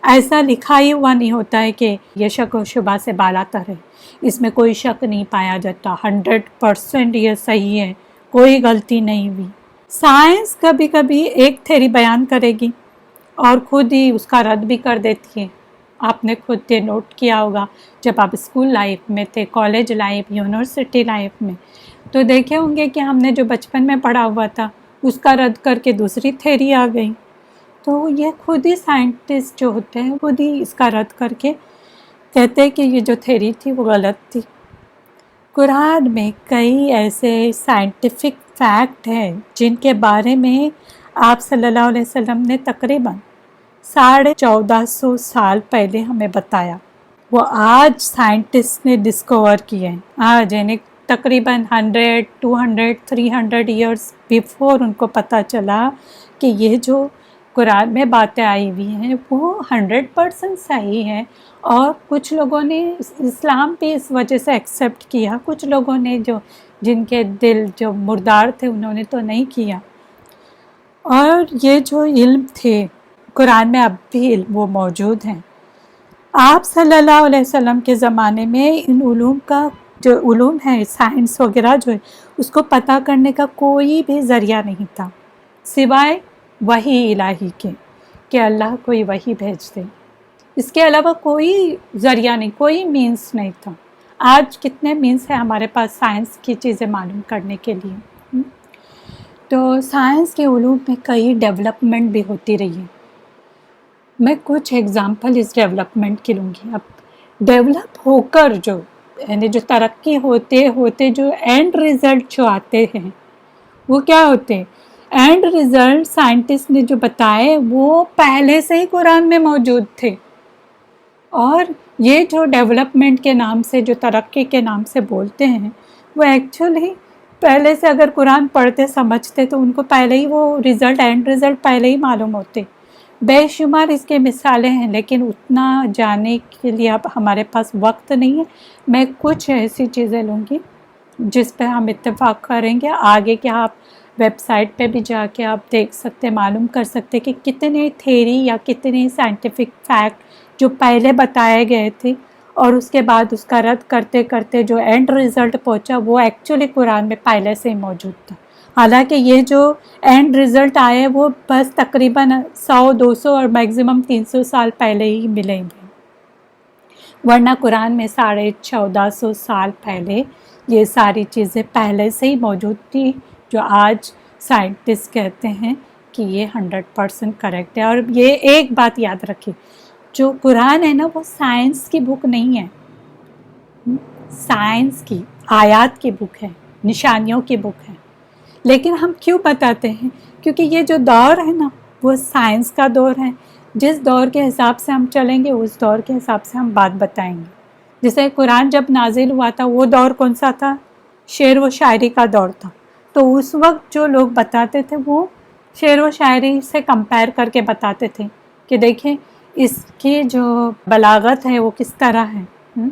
ایسا لکھا ہی ہوا نہیں ہوتا ہے کہ یہ شک و شبہ سے بالا تر ہے، اس میں کوئی شک نہیں پایا جاتا، 100% یہ صحیح ہے، کوئی غلطی نہیں ہوئی۔ سائنس کبھی کبھی ایک تھیری بیان کرے گی اور خود ہی اس کا رد بھی کر دیتی ہے۔ آپ نے خود یہ نوٹ کیا ہوگا جب آپ اسکول لائف میں تھے، کالج لائف، یونیورسٹی لائف میں، تو دیکھے ہوں گے کہ ہم نے جو بچپن میں پڑھا ہوا تھا اس کا رد کر کے دوسری تھیری آ گئی۔ تو یہ خود ہی سائنٹسٹ جو ہوتے ہیں خود ہی اس کا رد کر کے کہتے ہیں کہ یہ جو تھیری تھی وہ غلط تھی۔ قرآن میں کئی ایسے سائنٹیفک فیکٹ ہیں جن کے بارے میں آپ صلی اللہ علیہ وسلم نے تقریباً 1450 سال پہلے ہمیں بتایا، وہ آج سائنٹسٹ نے ڈسکور کیے ہیں، آج یعنی تقریباً 100، 200، 300 ایئرس بیفور ان کو پتہ چلا کہ یہ جو قرآن میں باتیں آئی ہوئی ہیں وہ 100% صحیح ہیں، اور کچھ لوگوں نے اسلام بھی اس وجہ سے ایکسیپٹ کیا، کچھ لوگوں نے جن کے دل جو مردار تھے انہوں نے تو نہیں کیا۔ اور یہ جو علم تھے قرآن میں اب بھی وہ موجود ہیں۔ آپ صلی اللہ علیہ وسلم کے زمانے میں ان علوم کا جو علوم ہے، سائنس وغیرہ جو ہے، اس کو پتہ کرنے کا کوئی بھی ذریعہ نہیں تھا سوائے وحی الہی کے، کہ اللہ کوئی وحی بھیج دے، اس کے علاوہ کوئی ذریعہ نہیں، کوئی مینس نہیں تھا۔ آج کتنے مینس ہیں ہمارے پاس سائنس کی چیزیں معلوم کرنے کے لیے۔ تو سائنس کے علوم میں کئی ڈیولپمنٹ بھی ہوتی رہی ہے۔ میں کچھ ایگزامپل اس ڈیولپمنٹ کی لوں گی۔ اب ڈیولپ ہو کر یعنی جو ترقی ہوتے ہوتے جو اینڈ ریزلٹ جو آتے ہیں وہ کیا ہوتے ہیں؟ اینڈ ریزلٹ سائنٹسٹ نے جو بتائے وہ پہلے سے ہی قرآن میں موجود تھے، اور یہ جو ڈیولپمنٹ کے نام سے، جو ترقی کے نام سے بولتے ہیں، وہ ایکچولی پہلے سے اگر قرآن پڑھتے سمجھتے تو ان کو پہلے ہی وہ رزلٹ، اینڈ رزلٹ پہلے ہی معلوم ہوتے۔ بے شمار اس کے مثالیں ہیں، لیکن اتنا جاننے کے لیے اب ہمارے پاس وقت نہیں ہے۔ میں کچھ ایسی چیزیں لوں گی جس پہ ہم اتفاق کریں گے، آگے کیا آپ ویب سائٹ پہ بھی جا کے آپ دیکھ سکتے، معلوم کر سکتے کہ کتنے تھیری یا کتنے سائنٹیفک فیکٹ جو پہلے بتائے گئے تھے اور اس کے بعد اس کا رد کرتے کرتے جو اینڈ رزلٹ پہنچا وہ ایکچولی قرآن میں پہلے سے ہی موجود تھا، حالانکہ یہ جو اینڈ رزلٹ آئے وہ بس تقریباً 100-200 اور میکزیمم 300 سال پہلے ہی ملیں گے، ورنہ قرآن میں 1450 سال پہلے یہ ساری چیزیں پہلے سے ہی موجود تھی، جو آج سائنٹسٹ کہتے ہیں کہ یہ 100% کریکٹ ہے۔ اور یہ ایک بات یاد رکھیں، جو قرآن ہے نا وہ سائنس کی بک نہیں ہے، سائنس کی آیات کی بک ہے، نشانیوں کی بک ہے۔ لیکن ہم کیوں بتاتے ہیں؟ کیونکہ یہ جو دور ہے نا وہ سائنس کا دور ہے، جس دور کے حساب سے ہم چلیں گے اس دور کے حساب سے ہم بات بتائیں گے۔ جیسے قرآن جب نازل ہوا تھا وہ دور کون سا تھا؟ شعر و شاعری کا دور تھا، تو اس وقت جو لوگ بتاتے تھے وہ شعر و شاعری سے کمپیئر کر کے بتاتے تھے کہ دیکھیں اس کی جو بلاغت ہے وہ کس طرح ہے،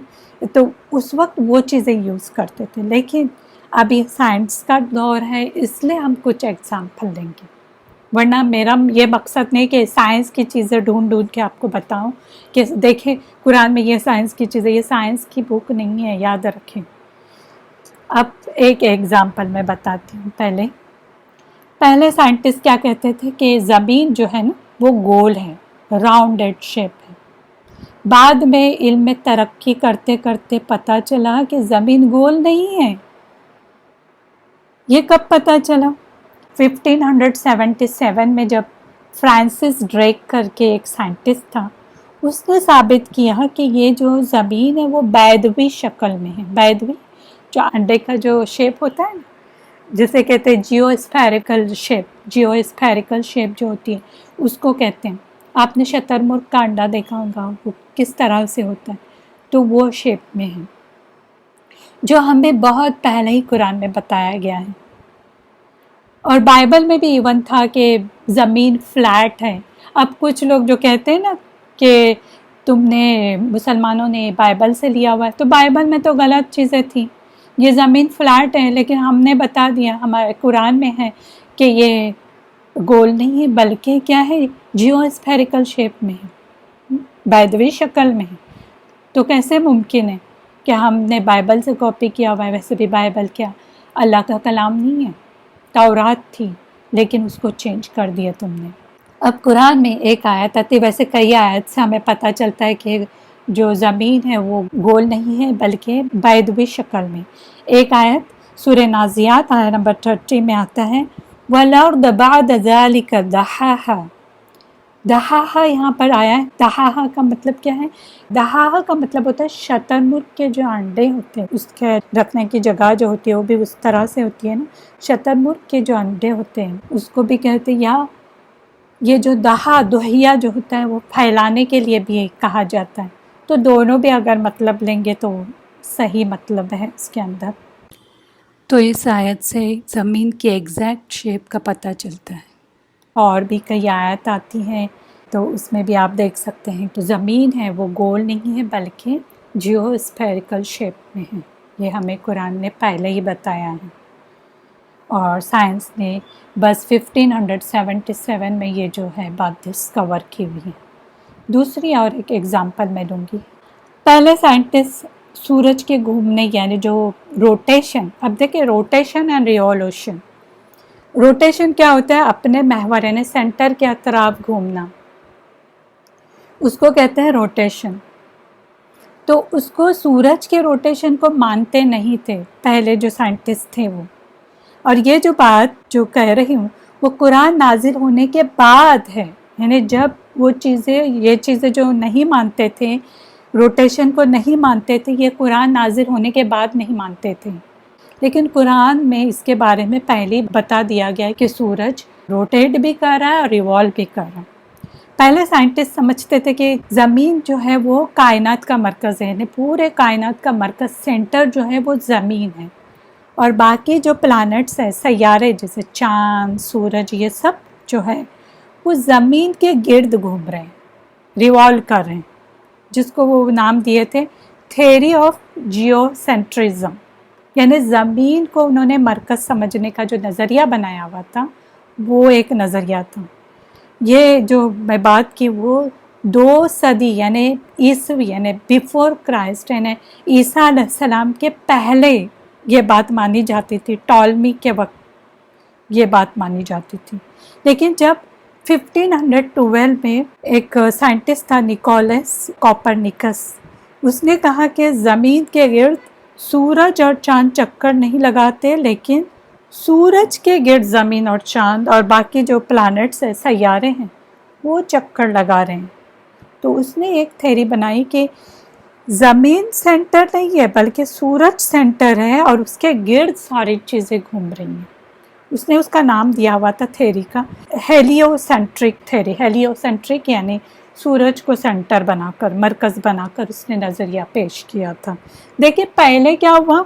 تو اس وقت وہ چیزیں یوز کرتے تھے۔ لیکن ابھی سائنس کا دور ہے، اس لیے ہم کچھ ایگزامپل دیں گے، ورنہ میرا یہ مقصد نہیں کہ سائنس کی چیزیں ڈھونڈ کے آپ کو بتاؤں کہ دیکھیں قرآن میں یہ سائنس کی چیزیں، یہ سائنس کی بک نہیں ہے، یاد رکھیں۔ اب ایک ایگزامپل میں بتاتی ہوں۔ پہلے سائنٹسٹ کیا کہتے تھے کہ زمین جو ہے نا وہ گول ہے، راؤنڈڈ شیپ ہے۔ بعد میں علم میں ترقی کرتے کرتے پتہ چلا کہ زمین گول نہیں ہے۔ یہ کب پتہ چلا؟ 1577 میں جب فرانسس ڈریک کر کے ایک سائنٹسٹ تھا، اس نے ثابت کیا کہ یہ جو زمین ہے وہ بیضوی شکل میں ہے۔ بیضوی جو انڈے کا جو شیپ ہوتا ہے نا، جسے کہتے ہیں جیو اسپیریکل شیپ جو ہوتی ہے اس کو کہتے ہیں۔ آپ نے شتر مرغ کا انڈا دیکھا ہوگا، وہ کس طرح سے ہوتا ہے، تو وہ شیپ میں ہے، جو ہمیں بہت پہلے ہی قرآن میں بتایا گیا ہے۔ اور بائبل میں بھی ایون تھا کہ زمین فلیٹ ہے۔ اب کچھ لوگ جو کہتے ہیں نا کہ تم نے مسلمانوں نے بائبل سے لیا ہوا ہے، تو بائبل میں تو غلط چیزیں تھیں، یہ زمین فلیٹ ہے، لیکن ہم نے بتا دیا ہمارے قرآن میں ہے کہ یہ گول نہیں ہے بلکہ کیا ہے، جیو اسپیریکل شیپ میں ہے، بیضوی شکل میں ہے۔ تو کیسے ممکن ہے کہ ہم نے بائبل سے کاپی کیا ہوا ہے؟ ویسے بھی بائبل کیا اللہ کا کلام نہیں ہے، تورات تھی، لیکن اس کو چینج کر دیا تم نے۔ اب قرآن میں ایک آیت آتی، ویسے کئی آیت سے ہمیں پتہ چلتا ہے کہ جو زمین ہے وہ گول نہیں ہے بلکہ بیضوی شکل میں۔ ایک آیت سورہ نازعات آیت نمبر 30 میں آتا ہے، وَالْأَرْضَ بَعْدَ ذَلِكَ دَحَاهَا۔ دہاہا یہاں پر آیا ہے۔ دہاہا کا مطلب کیا ہے؟ دہاہا کا مطلب ہوتا ہے شتر مرغ کے جو انڈے ہوتے ہیں اس کے رکھنے کی جگہ جو ہوتی ہے وہ بھی اس طرح سے ہوتی ہے نا، شتر مرغ کے جو انڈے ہوتے ہیں اس کو بھی کہتے ہیں، یا یہ جو دہیا جو ہوتا ہے وہ پھیلانے کے لیے بھی کہا جاتا ہے۔ تو دونوں بھی اگر مطلب لیں گے تو صحیح مطلب ہے اس کے اندر۔ تو اس آیت سے زمین کی ایگزیکٹ شیپ کا پتہ چلتا ہے۔ اور بھی کئی آیت آتی ہیں تو اس میں بھی آپ دیکھ سکتے ہیں تو زمین ہے وہ گول نہیں ہے بلکہ جیو اسپیریکل شیپ میں ہے۔ یہ ہمیں قرآن نے پہلے ہی بتایا ہے، اور سائنس نے بس 1577 میں یہ جو ہے بات ڈسکور کی ہوئی ہے۔ دوسری اور ایک ایگزامپل میں دوں گی۔ پہلے سائنٹسٹ سورج کے گھومنے یعنی جو روٹیشن، اب دیکھیں روٹیشن اینڈ ریوولوشن۔ روٹیشن کیا ہوتا ہے؟ اپنے محور یعنی سینٹر کے اطراف گھومنا، اس کو کہتے ہیں روٹیشن۔ تو اس کو سورج کے روٹیشن کو مانتے نہیں تھے پہلے جو سائنٹسٹ تھے وہ، اور یہ جو بات جو کہہ رہی ہوں وہ قرآن نازل ہونے کے بعد ہے، یعنی جب وہ یہ چیزیں جو نہیں مانتے تھے، روٹیشن کو نہیں مانتے تھے، یہ قرآن نازل ہونے کے بعد نہیں مانتے تھے۔ لیکن قرآن میں اس کے بارے میں پہلے بتا دیا گیا ہے کہ سورج روٹیٹ بھی کر رہا ہے اور ریوالو بھی کر رہا ہے۔ پہلے سائنٹسٹ سمجھتے تھے کہ زمین جو ہے وہ کائنات کا مرکز ہے، یعنی پورے کائنات کا مرکز سینٹر جو ہے وہ زمین ہے، اور باقی جو پلانٹس ہیں، سیارے جیسے چاند، سورج، یہ سب جو ہے وہ زمین کے گرد گھوم رہے ہیں، ریوالو کر رہے ہیں، جس کو وہ نام دیے تھے تھیوری آف جیو سینٹرزم، یعنی زمین کو انہوں نے مرکز سمجھنے کا جو نظریہ بنایا ہوا تھا وہ ایک نظریہ تھا۔ یہ جو میں بات کی وہ 2 صدی یعنی عیسوی یعنی بیفور کرائسٹ یعنی عیسیٰ علیہ السلام کے پہلے یہ بات مانی جاتی تھی، ٹالمی کے وقت۔ یہ بات مانی جاتی تھی. لیکن جب 1512 میں ایک سائنٹسٹ تھا نیکولس کوپرنیکس، اس نے کہا کہ زمین کے گرد سورج اور چاند چکر نہیں لگاتے، لیکن سورج کے گرد زمین اور چاند اور باقی جو پلانٹس ہیں، سیارے ہیں، وہ چکر لگا رہے ہیں. تو اس نے ایک تھیوری بنائی کہ زمین سینٹر نہیں ہے بلکہ سورج سینٹر ہے اور اس کے گرد ساری چیزیں گھوم رہی ہیں. اس نے اس کا نام دیا ہوا تھا تھیوری کا ہیلیو سینٹرک تھیوری. ہیلیو سینٹرک یعنی سورج کو سینٹر بنا کر، مرکز بنا کر اس نے نظریہ پیش کیا تھا. دیکھیں پہلے کیا ہوا،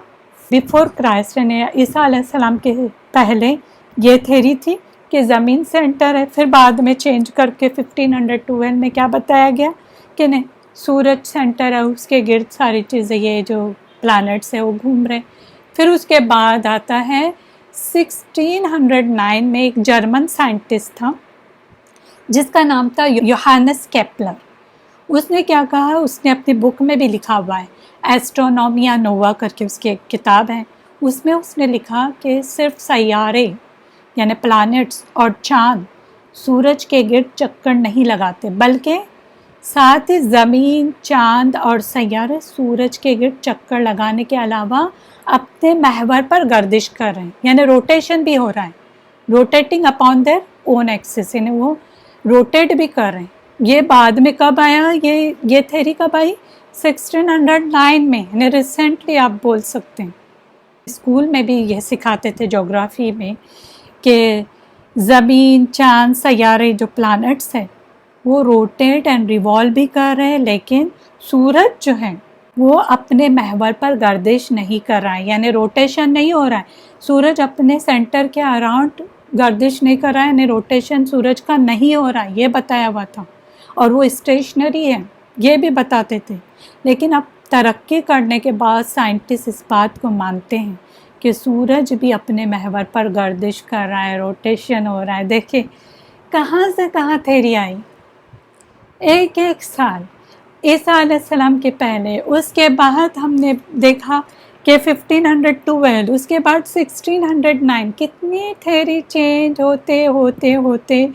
بیفور کرائسٹ یعنی عیسیٰ علیہ السلام کے پہلے یہ تھیوری تھی کہ زمین سینٹر ہے. پھر بعد میں چینج کر کے 1512 میں کیا بتایا گیا کہ نہیں، سورج سینٹر ہے، اس کے گرد ساری چیزیں یہ جو پلانٹس ہیں وہ گھوم رہے. پھر اس کے بعد آتا ہے 1609 میں ایک جرمن سائنٹسٹ تھا جس کا نام تھا یوہانس کیپلر. اس نے کیا کہا، اس نے اپنی بک میں بھی لکھا ہوا ہے، ایسٹرونومیا نووا کر کے اس کی ایک کتاب ہے. اس میں اس نے لکھا کہ صرف سیارے یعنی پلانٹس اور چاند سورج کے گرد چکر نہیں لگاتے، بلکہ ساتھ ہی زمین، چاند اور سیارے سورج کے گرد چکر لگانے کے علاوہ اپنے محور پر گردش کر رہے ہیں، یعنی روٹیشن بھی ہو رہا ہے، rotating upon their own axis, یعنی وہ روٹیٹ بھی کر رہے ہیں. یہ بعد میں کب آیا، یہ تھیوری کب آئی، 1609 میں، یعنی ریسنٹلی آپ بول سکتے ہیں. اسکول میں بھی یہ سکھاتے تھے جغرافی میں کہ زمین، چاند، سیارے جو پلانٹس ہیں وہ روٹیٹ اینڈ ریوالو بھی کر رہے ہیں، لیکن سورج جو ہے وہ اپنے محور پر گردش نہیں کر رہا ہے، یعنی روٹیشن نہیں ہو رہا ہے. سورج اپنے سینٹر کے اراؤنڈ گردش نہیں کر رہا ہے، یعنی روٹیشن سورج کا نہیں ہو رہا ہے، یہ بتایا ہوا تھا. اور وہ اسٹیشنری ہے، یہ بھی بتاتے تھے. لیکن اب ترقی کرنے کے بعد سائنٹسٹ اس بات کو مانتے ہیں کہ سورج بھی اپنے محور پر گردش کر رہا ہے، روٹیشن ہو رہا ہے. دیکھیں کہاں سے کہاں تھیوری آئی، ایک سال عیسیٰ علیہ السلام کے پہلے، اس کے بعد ہم نے دیکھا کہ 1512، اس کے بعد 1609، کتنی تھیوری چینج ہوتے ہوتے ہوتے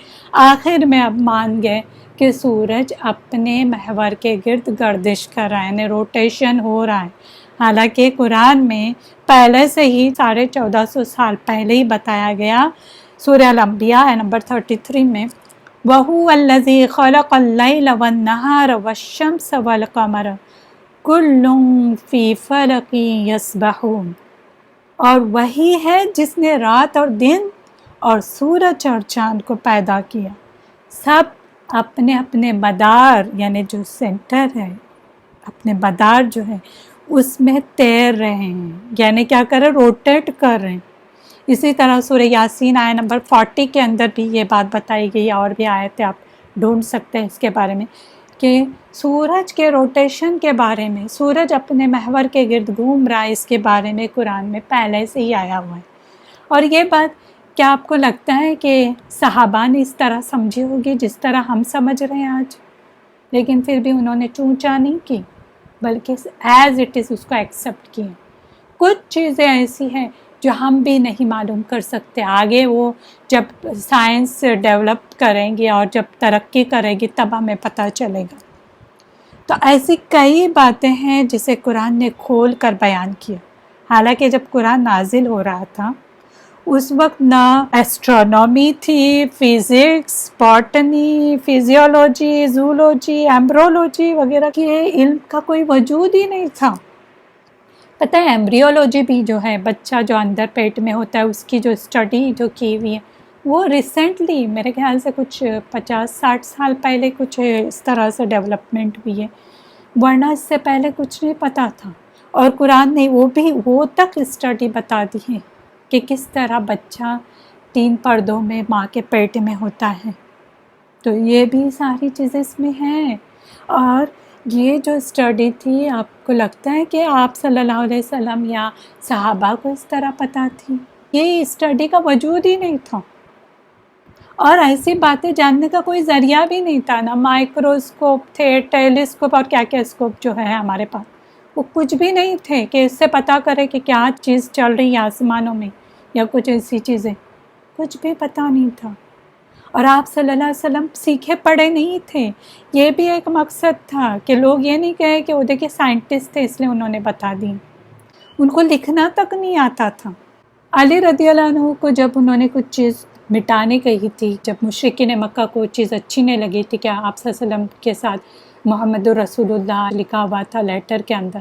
آخر میں اب مان گئے کہ سورج اپنے محور کے گرد گردش کر رہا ہے، یعنی روٹیشن ہو رہا ہے. حالانکہ قرآن میں پہلے سے ہی 1450 سال پہلے ہی بتایا گیا، سورہ الانبیاء نمبر 33 میں، وَهُوَ الَّذِي خَلَقَ اللَّيْلَ وَالنَّهَارَ وَالشَّمْسَ وَالْقَمَرَ كُلٌّ فِي فَلَكٍ يَسْبَحُونَ، اور وہی ہے جس نے رات اور دن اور سورج اور چاند کو پیدا کیا، سب اپنے اپنے مدار یعنی جو سینٹر ہے، اپنے مدار جو ہے اس میں تیر رہے ہیں، یعنی کیا کر رہے، روٹیٹ کر رہے ہیں. اسی طرح سورہ یاسین آیت نمبر 40 کے اندر بھی یہ بات بتائی گئی، اور بھی آیتیں آپ ڈھونڈ سکتے ہیں اس کے بارے میں، کہ سورج کے روٹیشن کے بارے میں، سورج اپنے محور کے گرد گھوم رہا ہے، اس کے بارے میں قرآن میں پہلے سے ہی آیا ہوا ہے. اور یہ بات کیا آپ کو لگتا ہے کہ صحابہ نے اس طرح سمجھی ہوگی جس طرح ہم سمجھ رہے ہیں آج؟ لیکن پھر بھی انہوں نے چونچا نہیں کی، بلکہ ایز اٹ از اس کو ایکسیپٹ کیا. کچھ چیزیں ایسی ہیں جو ہم بھی نہیں معلوم کر سکتے، آگے وہ جب سائنس ڈیولپ کریں گے اور جب ترقی کرے گی تب ہمیں پتہ چلے گا. تو ایسی کئی باتیں ہیں جسے قرآن نے کھول کر بیان کیا. حالانکہ جب قرآن نازل ہو رہا تھا اس وقت نہ ایسٹرونومی تھی، physics, botany, physiology, zoology, embryology وغیرہ کے علم کا کوئی وجود ہی نہیں تھا. پتہ ہے ایمبریولوجی بھی جو ہے، بچہ جو اندر پیٹ میں ہوتا ہے اس کی جو اسٹڈی جو کی ہوئی ہے وہ ریسنٹلی میرے خیال سے کچھ 50-60 سال پہلے کچھ اس طرح سے ڈیولپمنٹ ہوئی ہے، ورنہ اس سے پہلے کچھ نہیں پتہ تھا. اور قرآن نے وہ تک اسٹڈی بتا دی ہے کہ کس طرح بچہ 3 پردوں میں ماں کے پیٹ میں ہوتا ہے. تو یہ بھی ساری چیزیں اس میں ہیں. اور یہ جو اسٹڈی تھی، آپ کو لگتا ہے کہ آپ صلی اللہ علیہ وسلم یا صحابہ کو اس طرح پتہ تھی؟ یہ اسٹڈی کا وجود ہی نہیں تھا، اور ایسی باتیں جاننے کا کوئی ذریعہ بھی نہیں تھا. نہ مائکروسکوپ تھے، ٹیلیسکوپ اور کیا اسکوپ جو ہے ہمارے پاس، وہ کچھ بھی نہیں تھے کہ اس سے پتہ کرے کہ کیا چیز چل رہی ہے آسمانوں میں یا کچھ ایسی چیزیں. کچھ بھی پتہ نہیں تھا. اور آپ صلی اللہ علیہ وسلم سیکھے پڑھے نہیں تھے. یہ بھی ایک مقصد تھا کہ لوگ یہ نہیں کہے کہ وہ دیکھیں سائنٹسٹ تھے اس لیے انہوں نے بتا دی. ان کو لکھنا تک نہیں آتا تھا. علی رضی اللہ عنہ کو جب انہوں نے کچھ چیز مٹانے کہی تھی، جب مشرکین مکہ کو چیز اچھی نہیں لگی تھی کہ آپ صلی اللہ علیہ وسلم کے ساتھ محمد رسول اللہ لکھا ہوا تھا لیٹر کے اندر،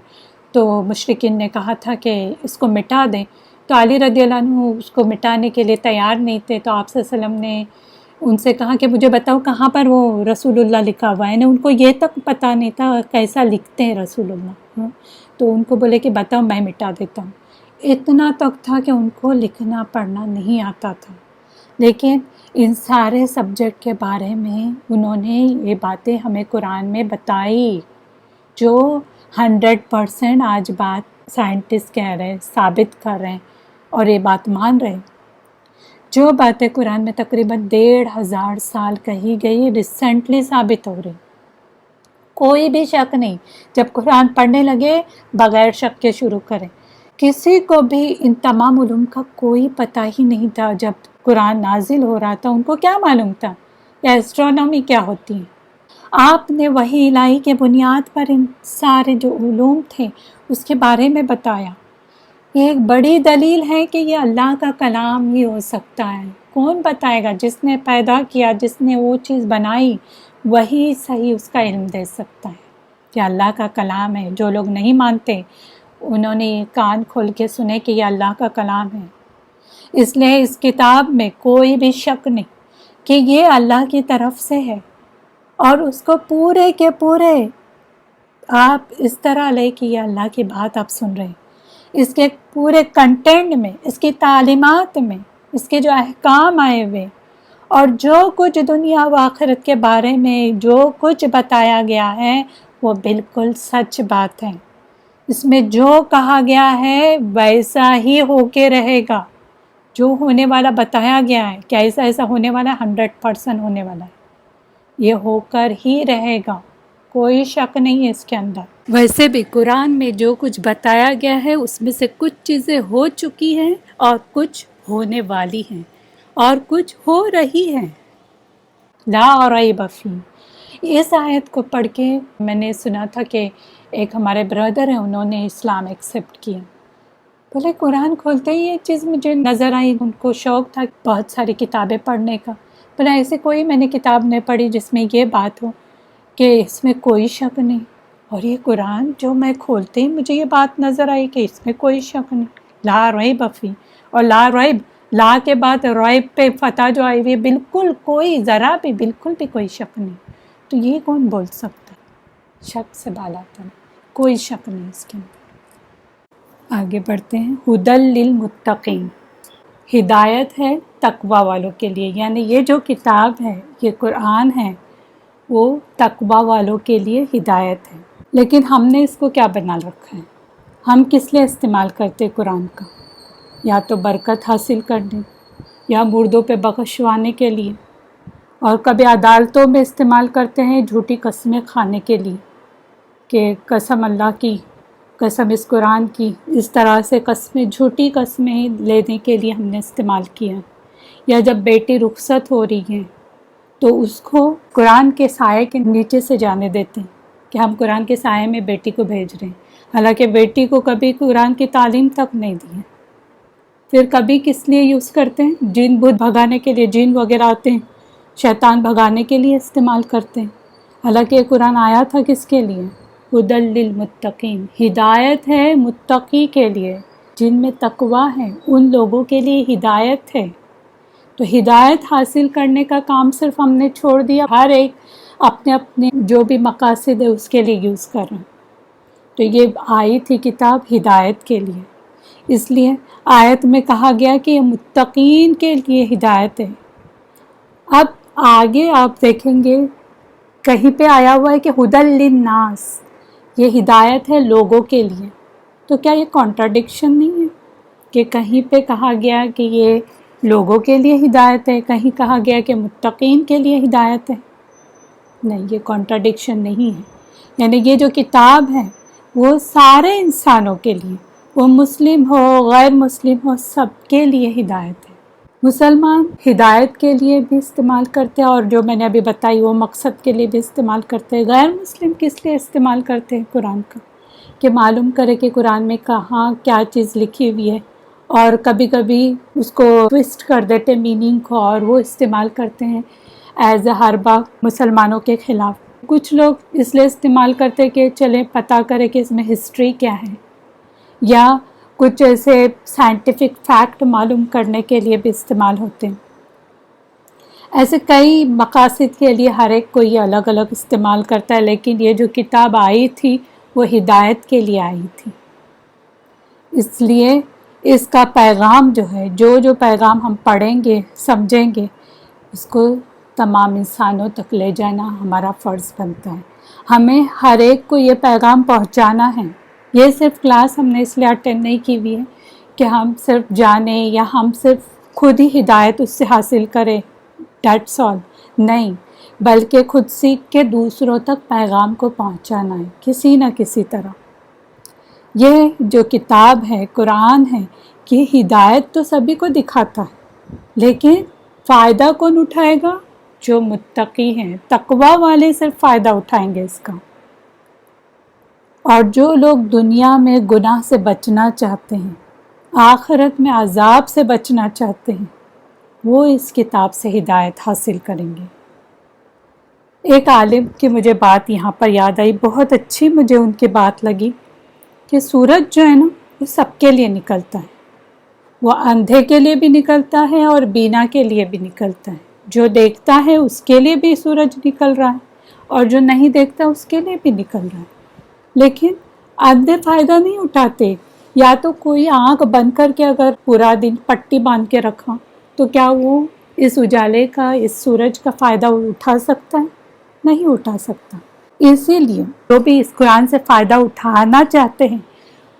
تو مشرکین نے کہا تھا کہ اس کو مٹا دیں. تو علی رضی اللہ عنہ اس کو مٹانے کے لیے تیار نہیں تھے. تو آپ صلی اللہ علیہ وسلم نے ان سے کہا کہ مجھے بتاؤ کہاں پر وہ رسول اللہ لکھا ہوا ہے. ان کو یہ تک پتہ نہیں تھا کیسا لکھتے ہیں رسول اللہ. تو ان کو بولے کہ بتاؤ میں مٹا دیتا ہوں. اتنا تک تھا کہ ان کو لکھنا پڑھنا نہیں آتا تھا. لیکن ان سارے سبجیکٹ کے بارے میں انہوں نے یہ باتیں ہمیں قرآن میں بتائی جو 100% آج بات سائنٹسٹ کہہ رہے ہیں، ثابت کر رہے ہیں اور یہ بات مان رہے ہیں. جو باتیں قرآن میں تقریباً 1500 سال کہی گئی ریسنٹلی ثابت ہو رہی. کوئی بھی شک نہیں. جب قرآن پڑھنے لگے بغیر شک کے شروع کریں. کسی کو بھی ان تمام علوم کا کوئی پتہ ہی نہیں تھا. جب قرآن نازل ہو رہا تھا ان کو کیا معلوم تھا یا ایسٹرونومی کیا ہوتی ہے. آپ نے وحی الہی کے بنیاد پر ان سارے جو علوم تھے اس کے بارے میں بتایا. یہ ایک بڑی دلیل ہے کہ یہ اللہ کا کلام ہی ہو سکتا ہے. کون بتائے گا؟ جس نے پیدا کیا، جس نے وہ چیز بنائی، وہی صحیح اس کا علم دے سکتا ہے کہ اللہ کا کلام ہے. جو لوگ نہیں مانتے انہوں نے کان کھول کے سنے کہ یہ اللہ کا کلام ہے. اس لیے اس کتاب میں کوئی بھی شک نہیں کہ یہ اللہ کی طرف سے ہے، اور اس کو پورے کے پورے آپ اس طرح لے کہ یہ اللہ کی بات آپ سن رہے ہیں. اس کے پورے کنٹینٹ میں، اس کی تعلیمات میں، اس کے جو احکام آئے ہوئے اور جو کچھ دنیا و آخرت کے بارے میں جو کچھ بتایا گیا ہے وہ بالکل سچ بات ہے. اس میں جو کہا گیا ہے ویسا ہی ہو کے رہے گا. جو ہونے والا بتایا گیا ہے کہ ایسا ایسا ہونے والا ہے، 100% ہونے والا ہے. یہ ہو کر ہی رہے گا، کوئی شک نہیں ہے اس کے اندر. ویسے بھی قرآن میں جو کچھ بتایا گیا ہے اس میں سے کچھ چیزیں ہو چکی ہیں اور کچھ ہونے والی ہیں اور کچھ ہو رہی ہیں. لا ریب فیہ. اس آیت کو پڑھ کے میں نے سنا تھا کہ ایک ہمارے بردر ہیں، انہوں نے اسلام ایکسیپٹ کیا. بولے قرآن کھولتے ہی یہ چیز مجھے نظر آئی. ان کو شوق تھا بہت ساری کتابیں پڑھنے کا. بولے ایسے کوئی میں نے کتاب نہیں پڑھی جس میں یہ بات ہو کہ اس میں کوئی شک نہیں. اور یہ قرآن جو میں کھولتے ہی مجھے یہ بات نظر آئی کہ اس میں کوئی شک نہیں. لا ریب فیہ. اور لا ریب، لا کے بعد ریب پہ فتح جو آئی ہوئی، بالکل کوئی ذرا بھی بالکل بھی کوئی شک نہیں. تو یہ کون بول سکتا ہے؟ شک سے بالا تر، کوئی شک نہیں اس کے اندر. آگے بڑھتے ہیں. ہدی للمتقین. ہدایت ہے تقوی والوں کے لیے. یعنی یہ جو کتاب ہے، یہ قرآن ہے، وہ تقوی والوں کے لیے ہدایت ہے. لیکن ہم نے اس کو کیا بنا رکھا ہے؟ ہم کس لیے استعمال کرتے قرآن کا؟ یا تو برکت حاصل کرنے، یا مردوں پہ بخشوانے کے لیے، اور کبھی عدالتوں میں استعمال کرتے ہیں جھوٹی قسمیں کھانے کے لیے کہ قسم اللہ کی، قسم اس قرآن کی. اس طرح سے قسمیں، جھوٹی قسمیں لینے کے لیے ہم نے استعمال کیا. یا جب بیٹی رخصت ہو رہی ہے تو اس کو قرآن کے سائے کے نیچے سے جانے دیتے ہیں کہ ہم قرآن کے سائے میں بیٹی کو بھیج رہے ہیں، حالانکہ بیٹی کو کبھی قرآن کی تعلیم تک نہیں دی ہے. پھر کبھی کس لیے یوز کرتے ہیں؟ جن بت بھگانے کے لیے، جن وغیرہ آتے ہیں شیطان بھگانے کے لیے استعمال کرتے ہیں. حالانکہ قرآن آیا تھا کس کے لیے؟ ہدی للمتقین. ہدایت ہے متقی کے لیے، جن میں تقوی ہے ان لوگوں کے لیے ہدایت ہے. تو ہدایت حاصل کرنے کا کام صرف ہم نے چھوڑ دیا. ہر ایک اپنے اپنے جو بھی مقاصد ہے اس کے لیے یوز کر رہے ہیں. تو یہ آئی تھی کتاب ہدایت کے لیے، اس لیے آیت میں کہا گیا کہ یہ متقین کے لیے ہدایت ہے. اب آگے آپ دیکھیں گے کہیں پہ آیا ہوا ہے کہ ہدی للناس، یہ ہدایت ہے لوگوں کے لیے. تو کیا یہ کانٹراڈکشن نہیں ہے کہ کہیں پہ کہا گیا کہ یہ لوگوں کے لیے ہدایت ہے، کہیں کہا گیا کہ متقین کے لیے ہدایت ہے؟ نہیں، یہ کانٹراڈکشن نہیں ہے. یعنی یہ جو کتاب ہے وہ سارے انسانوں کے لیے، وہ مسلم ہو غیر مسلم ہو، سب کے لیے ہدایت ہے. مسلمان ہدایت کے لیے بھی استعمال کرتے ہیں، اور جو میں نے ابھی بتائی وہ مقصد کے لیے بھی استعمال کرتے ہیں۔ غیر مسلم کس لیے استعمال کرتے ہیں قرآن کا؟ کہ معلوم کرے کہ قرآن میں کہاں کیا چیز لکھی ہوئی ہے، اور کبھی کبھی اس کو ٹویسٹ کر دیتے میننگ کو، اور وہ استعمال کرتے ہیں ایز اے حربہ مسلمانوں کے خلاف۔ کچھ لوگ اس لیے استعمال کرتے کہ چلیں پتہ کرے کہ اس میں ہسٹری کیا ہے، یا کچھ ایسے سائنٹیفک فیکٹ معلوم کرنے کے لیے بھی استعمال ہوتے ہیں۔ ایسے کئی مقاصد کے لیے ہر ایک کوئی الگ الگ استعمال کرتا ہے، لیکن یہ جو کتاب آئی تھی وہ ہدایت کے لیے آئی تھی۔ اس لیے اس کا پیغام جو ہے، جو پیغام ہم پڑھیں گے سمجھیں گے، اس کو تمام انسانوں تک لے جانا ہمارا فرض بنتا ہے۔ ہمیں ہر ایک کو یہ پیغام پہنچانا ہے۔ یہ صرف کلاس ہم نے اس لیے اٹینڈ نہیں کی ہوئی ہے کہ ہم صرف جانیں یا ہم صرف خود ہی ہدایت اس سے حاصل کریں، دیٹس آل، نہیں، بلکہ خود سیکھ کے دوسروں تک پیغام کو پہنچانا ہے کسی نہ کسی طرح۔ یہ جو کتاب ہے قرآن ہے کہ ہدایت تو سبھی کو دکھاتا ہے، لیکن فائدہ کون اٹھائے گا؟ جو متقی ہیں، تقوی والے صرف فائدہ اٹھائیں گے اس کا۔ اور جو لوگ دنیا میں گناہ سے بچنا چاہتے ہیں، آخرت میں عذاب سے بچنا چاہتے ہیں، وہ اس کتاب سے ہدایت حاصل کریں گے۔ ایک عالم کی مجھے بات یہاں پر یاد آئی، بہت اچھی مجھے ان کی بات لگی، کہ سورج جو ہے نا وہ سب کے لیے نکلتا ہے، وہ اندھے کے لیے بھی نکلتا ہے اور بینا کے لیے بھی نکلتا ہے۔ جو دیکھتا ہے اس کے لیے بھی سورج نکل رہا ہے، اور جو نہیں دیکھتا اس کے لیے بھی نکل رہا ہے۔ لیکن اندھے فائدہ نہیں اٹھاتے۔ یا تو کوئی آنکھ بند کر کے اگر پورا دن پٹی باندھ کے رکھا تو کیا وہ اس اجالے کا، اس سورج کا فائدہ اٹھا سکتا ہے؟ نہیں اٹھا سکتا۔ اسی لیے جو بھی اس قرآن سے فائدہ اٹھانا چاہتے ہیں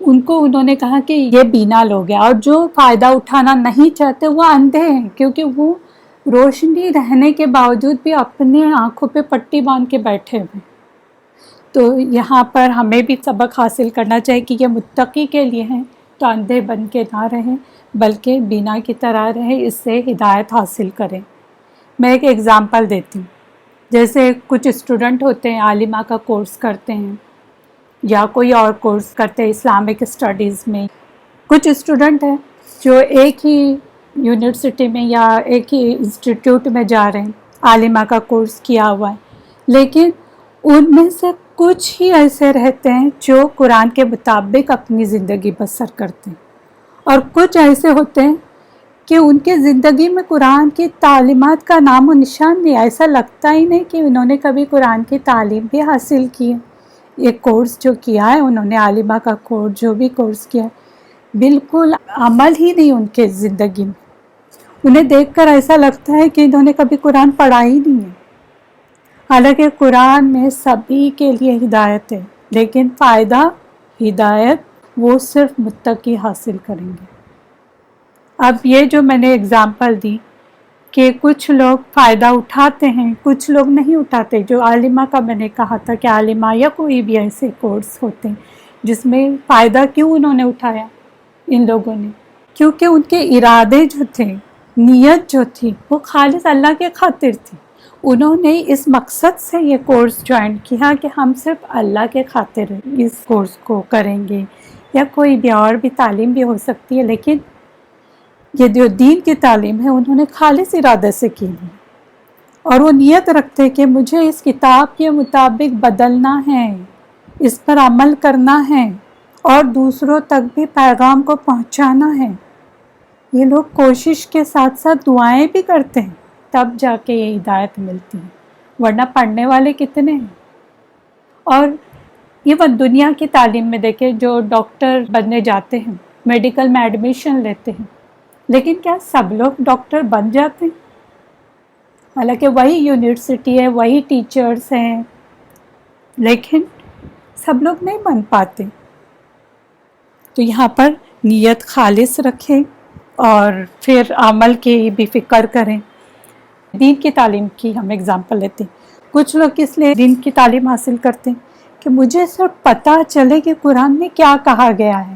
ان کو انہوں نے کہا کہ یہ بینا لوگ ہیں، اور جو فائدہ اٹھانا نہیں چاہتے وہ اندھے ہیں، کیونکہ وہ روشنی رہنے کے باوجود بھی اپنے آنکھوں پہ پٹی باندھ کے بیٹھے ہوئے۔ تو یہاں پر ہمیں بھی سبق حاصل کرنا چاہیے کہ یہ متقی کے لیے ہیں، تو اندھے بن کے نہ رہیں بلکہ بینا کی طرح رہیں، اس سے ہدایت حاصل کریں۔ میں ایک ایگزامپل دیتی ہوں۔ جیسے کچھ اسٹوڈنٹ ہوتے ہیں، عالمہ کا کورس کرتے ہیں یا کوئی اور کورس کرتے ہیں اسلامک اسٹڈیز میں۔ کچھ اسٹوڈنٹ ہیں جو ایک ہی یونیورسٹی میں یا ایک ہی انسٹیٹیوٹ میں جا رہے ہیں، عالمہ کا کورس کیا ہوا ہے، لیکن ان میں سے کچھ ہی ایسے رہتے ہیں جو قرآن کے مطابق اپنی زندگی بسر کرتے ہیں، اور کچھ ایسے ہوتے ہیں کہ ان کے زندگی میں قرآن کی تعلیمات کا نام و نشان نہیں، ایسا لگتا ہی نہیں کہ انہوں نے کبھی قرآن کی تعلیم بھی حاصل کی ہے۔ یہ کورس جو کیا ہے انہوں نے، عالمہ کا کورس جو بھی کورس کیا ہے، بالکل عمل ہی نہیں ان کے زندگی میں۔ انہیں دیکھ کر ایسا لگتا ہے کہ انہوں نے کبھی قرآن پڑھا ہی نہیں ہے۔ حالانکہ قرآن میں سبھی کے لیے ہدایت ہے، لیکن فائدہ، ہدایت وہ صرف متقی حاصل کریں گے۔ اب یہ جو میں نے اگزامپل دی کہ کچھ لوگ فائدہ اٹھاتے ہیں، کچھ لوگ نہیں اٹھاتے۔ جو عالمہ کا میں نے کہا تھا کہ عالمہ یا کوئی بھی ایسے کورس ہوتے ہیں جس میں فائدہ کیوں انہوں نے اٹھایا ان لوگوں نے، کیونکہ ان کے ارادے جو تھے، نیت جو تھی، وہ خالص اللہ کے خاطر تھی۔ انہوں نے اس مقصد سے یہ کورس جوائن کیا کہ ہم صرف اللہ کے خاطر اس کورس کو کریں گے، یا کوئی بھی اور بھی تعلیم بھی ہو سکتی ہے، لیکن یہ جو دین کی تعلیم ہے انہوں نے خالص ارادے سے کی ہے، اور وہ نیت رکھتے کہ مجھے اس کتاب کے مطابق بدلنا ہے، اس پر عمل کرنا ہے، اور دوسروں تک بھی پیغام کو پہنچانا ہے۔ یہ لوگ کوشش کے ساتھ ساتھ دعائیں بھی کرتے ہیں، تب جا کے یہ ہدایت ملتی ہے، ورنہ پڑھنے والے کتنے ہیں۔ اور یہ وہ دنیا کی تعلیم میں دیکھیں، جو ڈاکٹر بننے جاتے ہیں، میڈیکل میں ایڈمیشن لیتے ہیں، لیکن کیا سب لوگ ڈاکٹر بن جاتے ہیں؟ حالانکہ وہی یونیورسٹی ہے، وہی ٹیچرز ہیں، لیکن سب لوگ نہیں بن پاتے۔ تو یہاں پر نیت خالص رکھیں اور پھر عمل کی بھی فکر کریں۔ دین کی تعلیم کی ہم اگزامپل لیتے ہیں۔ کچھ لوگ اس لیے دین کی تعلیم حاصل کرتے ہیں کہ مجھے صرف پتہ چلے کہ قرآن میں کیا کہا گیا ہے،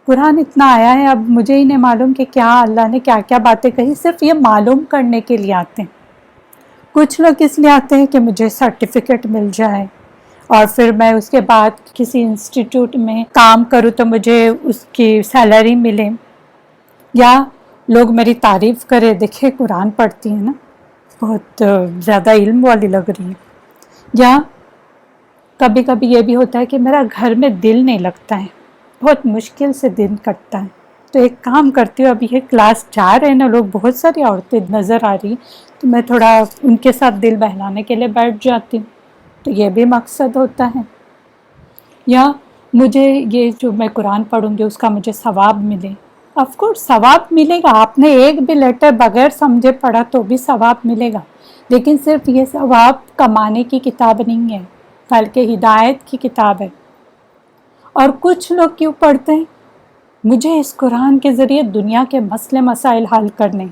قرآن اتنا آیا ہے، اب مجھے ہی نہیں معلوم کہ کیا اللہ نے کیا کیا باتیں کہی، صرف یہ معلوم کرنے کے لیے آتے ہیں۔ کچھ لوگ اس لیے آتے ہیں کہ مجھے سرٹیفکیٹ مل جائے اور پھر میں اس کے بعد کسی انسٹیٹیوٹ میں کام کروں تو مجھے اس کی سیلری ملے، یا لوگ میری تعریف کرے، دیکھے قرآن پڑھتی ہے نا، بہت زیادہ علم والی لگ رہی ہے۔ یا کبھی کبھی یہ بھی ہوتا ہے کہ میرا گھر میں دل نہیں لگتا ہے، بہت مشکل سے دن کٹتا ہے، تو ایک کام کرتی ہوں، ابھی یہ کلاس جا رہے ہیں نا لوگ، بہت ساری عورتیں نظر آ رہی، تو میں تھوڑا ان کے ساتھ دل بہلانے کے لیے بیٹھ جاتی ہوں، تو یہ بھی مقصد ہوتا ہے۔ یا مجھے یہ جو میں قرآن پڑھوں گی اس کا مجھے ثواب ملے، آف کورس ثواب ملے گا، آپ نے ایک بھی لیٹر بغیر سمجھے پڑھا تو بھی ثواب ملے گا، لیکن صرف یہ ثواب کمانے کی کتاب نہیں ہے، بلکہ ہدایت کی کتاب ہے۔ اور کچھ لوگ کیوں پڑھتے ہیں؟ مجھے اس قرآن کے ذریعے دنیا کے مسئلے مسائل حل کرنے،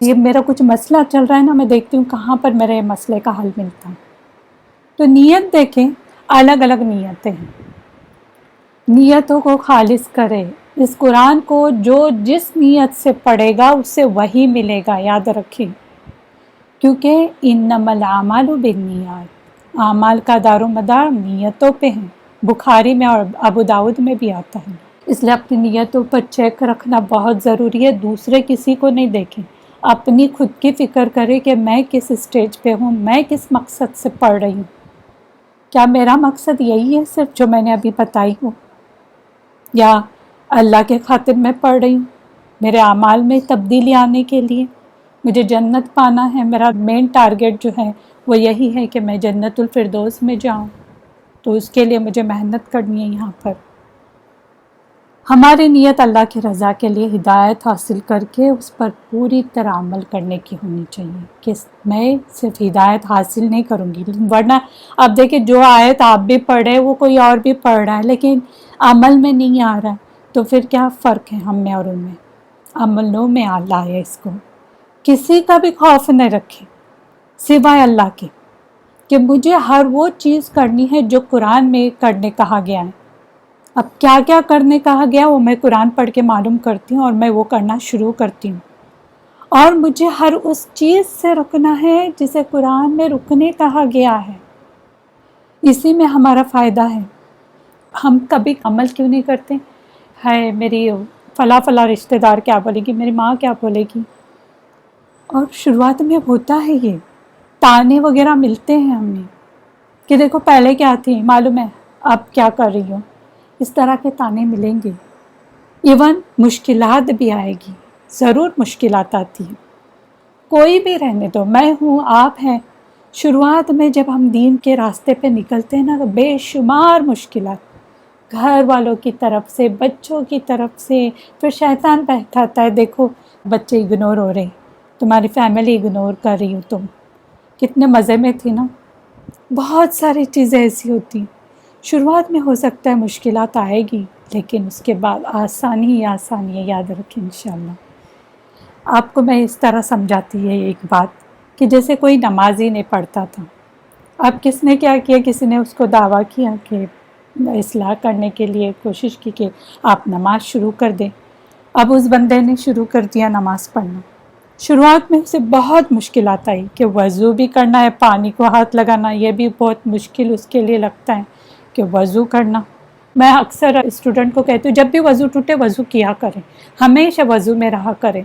یہ میرا کچھ مسئلہ چل رہا ہے نا، میں دیکھتی ہوں کہاں پر میرے مسئلے کا حل ملتا ہے۔ تو نیت دیکھیں، الگ الگ نیتیں ہیں، نیتوں کو خالص کرے، اس قرآن کو جو جس نیت سے پڑھے گا اس سے وہی ملے گا، یاد رکھیں، کیونکہ انما الاعمال بالنیات، اعمال کا دار و مدار نیتوں پہ ہیں، بخاری میں اور ابو داؤد میں بھی آتا ہے، اس لیے اپنی نیتوں پر چیک رکھنا بہت ضروری ہے، دوسرے کسی کو نہیں دیکھیں، اپنی خود کی فکر کرے کہ میں کس اسٹیج پہ ہوں، میں کس مقصد سے پڑھ رہی ہوں، کیا میرا مقصد یہی ہے صرف جو میں نے ابھی بتائی ہوں، یا اللہ کے خاطر میں پڑھ رہی ہوں، میرے اعمال میں تبدیلی آنے کے لیے، مجھے جنت پانا ہے، میرا مین ٹارگیٹ جو ہے وہ یہی ہے کہ میں جنت الفردوس میں جاؤں، تو اس کے لیے مجھے محنت کرنی ہے یہاں پر۔ ہماری نیت اللہ کی رضا کے لیے ہدایت حاصل کر کے اس پر پوری طرح عمل کرنے کی ہونی چاہیے، کہ میں صرف ہدایت حاصل نہیں کروں گی، ورنہ اب دیکھیں جو آیت آپ بھی پڑھ رہے وہ کوئی اور بھی پڑھ رہا ہے لیکن عمل میں نہیں آ رہا ہے، تو پھر کیا فرق ہے ہم میں اور ان میں؟ عملوں میں لائے اس کو، کسی کا بھی خوف نہ رکھے سوائے اللہ کے، کہ مجھے ہر وہ چیز کرنی ہے جو قرآن میں کرنے کہا گیا ہے۔ اب کیا کیا کرنے کہا گیا وہ میں قرآن پڑھ کے معلوم کرتی ہوں اور میں وہ کرنا شروع کرتی ہوں، اور مجھے ہر اس چیز سے رکنا ہے جسے قرآن میں رکنے کہا گیا ہے، اسی میں ہمارا فائدہ ہے۔ ہم کبھی عمل کیوں نہیں کرتے؟ ہے میری فلاں فلاں رشتہ دار کیا بولے گی، میری ماں کیا بولے گی، اور شروعات میں ہوتا ہے یہ تانے وغیرہ ملتے ہیں ہمیں کہ دیکھو پہلے کیا تھی معلوم ہے اب کیا کر رہی ہو، اس طرح کے تانے ملیں گے، ایون مشکلات بھی آئے گی، ضرور مشکلات آتی ہیں، کوئی بھی رہنے دو، میں ہوں آپ ہیں، شروعات میں جب ہم دین کے راستے پہ نکلتے ہیں نا تو بے شمار مشکلات، گھر والوں کی طرف سے، بچوں کی طرف سے، پھر شیطان بہکاتا ہے، دیکھو بچے اگنور ہو رہے، تمہاری فیملی اگنور کر رہی ہو، تم کتنے مزے میں تھی نا، بہت ساری چیزیں ایسی ہوتی ہیں۔ شروعات میں ہو سکتا ہے مشکلات آئے گی لیکن اس کے بعد آسانی ہی آسانی ہے، یاد رکھیں انشاءاللہ۔ آپ کو میں اس طرح سمجھاتی ہے ایک بات کہ جیسے کوئی نماز ہی نہیں پڑھتا تھا، اب کس نے کیا کیا، کسی نے اس کو دعویٰ کیا کہ اصلاح کرنے کے لیے کوشش کی کہ آپ نماز شروع کر دیں، اب اس بندے نے شروع کر دیا نماز پڑھنا، شروعات میں اسے بہت مشکلات آئی کہ وضو بھی کرنا ہے، پانی کو ہاتھ لگانا یہ بھی بہت مشکل اس کے لیے لگتا ہے کہ وضو کرنا۔ میں اکثر اسٹوڈنٹ کو کہتی ہوں جب بھی وضو ٹوٹے وضو کیا کریں، ہمیشہ وضو میں رہا کریں،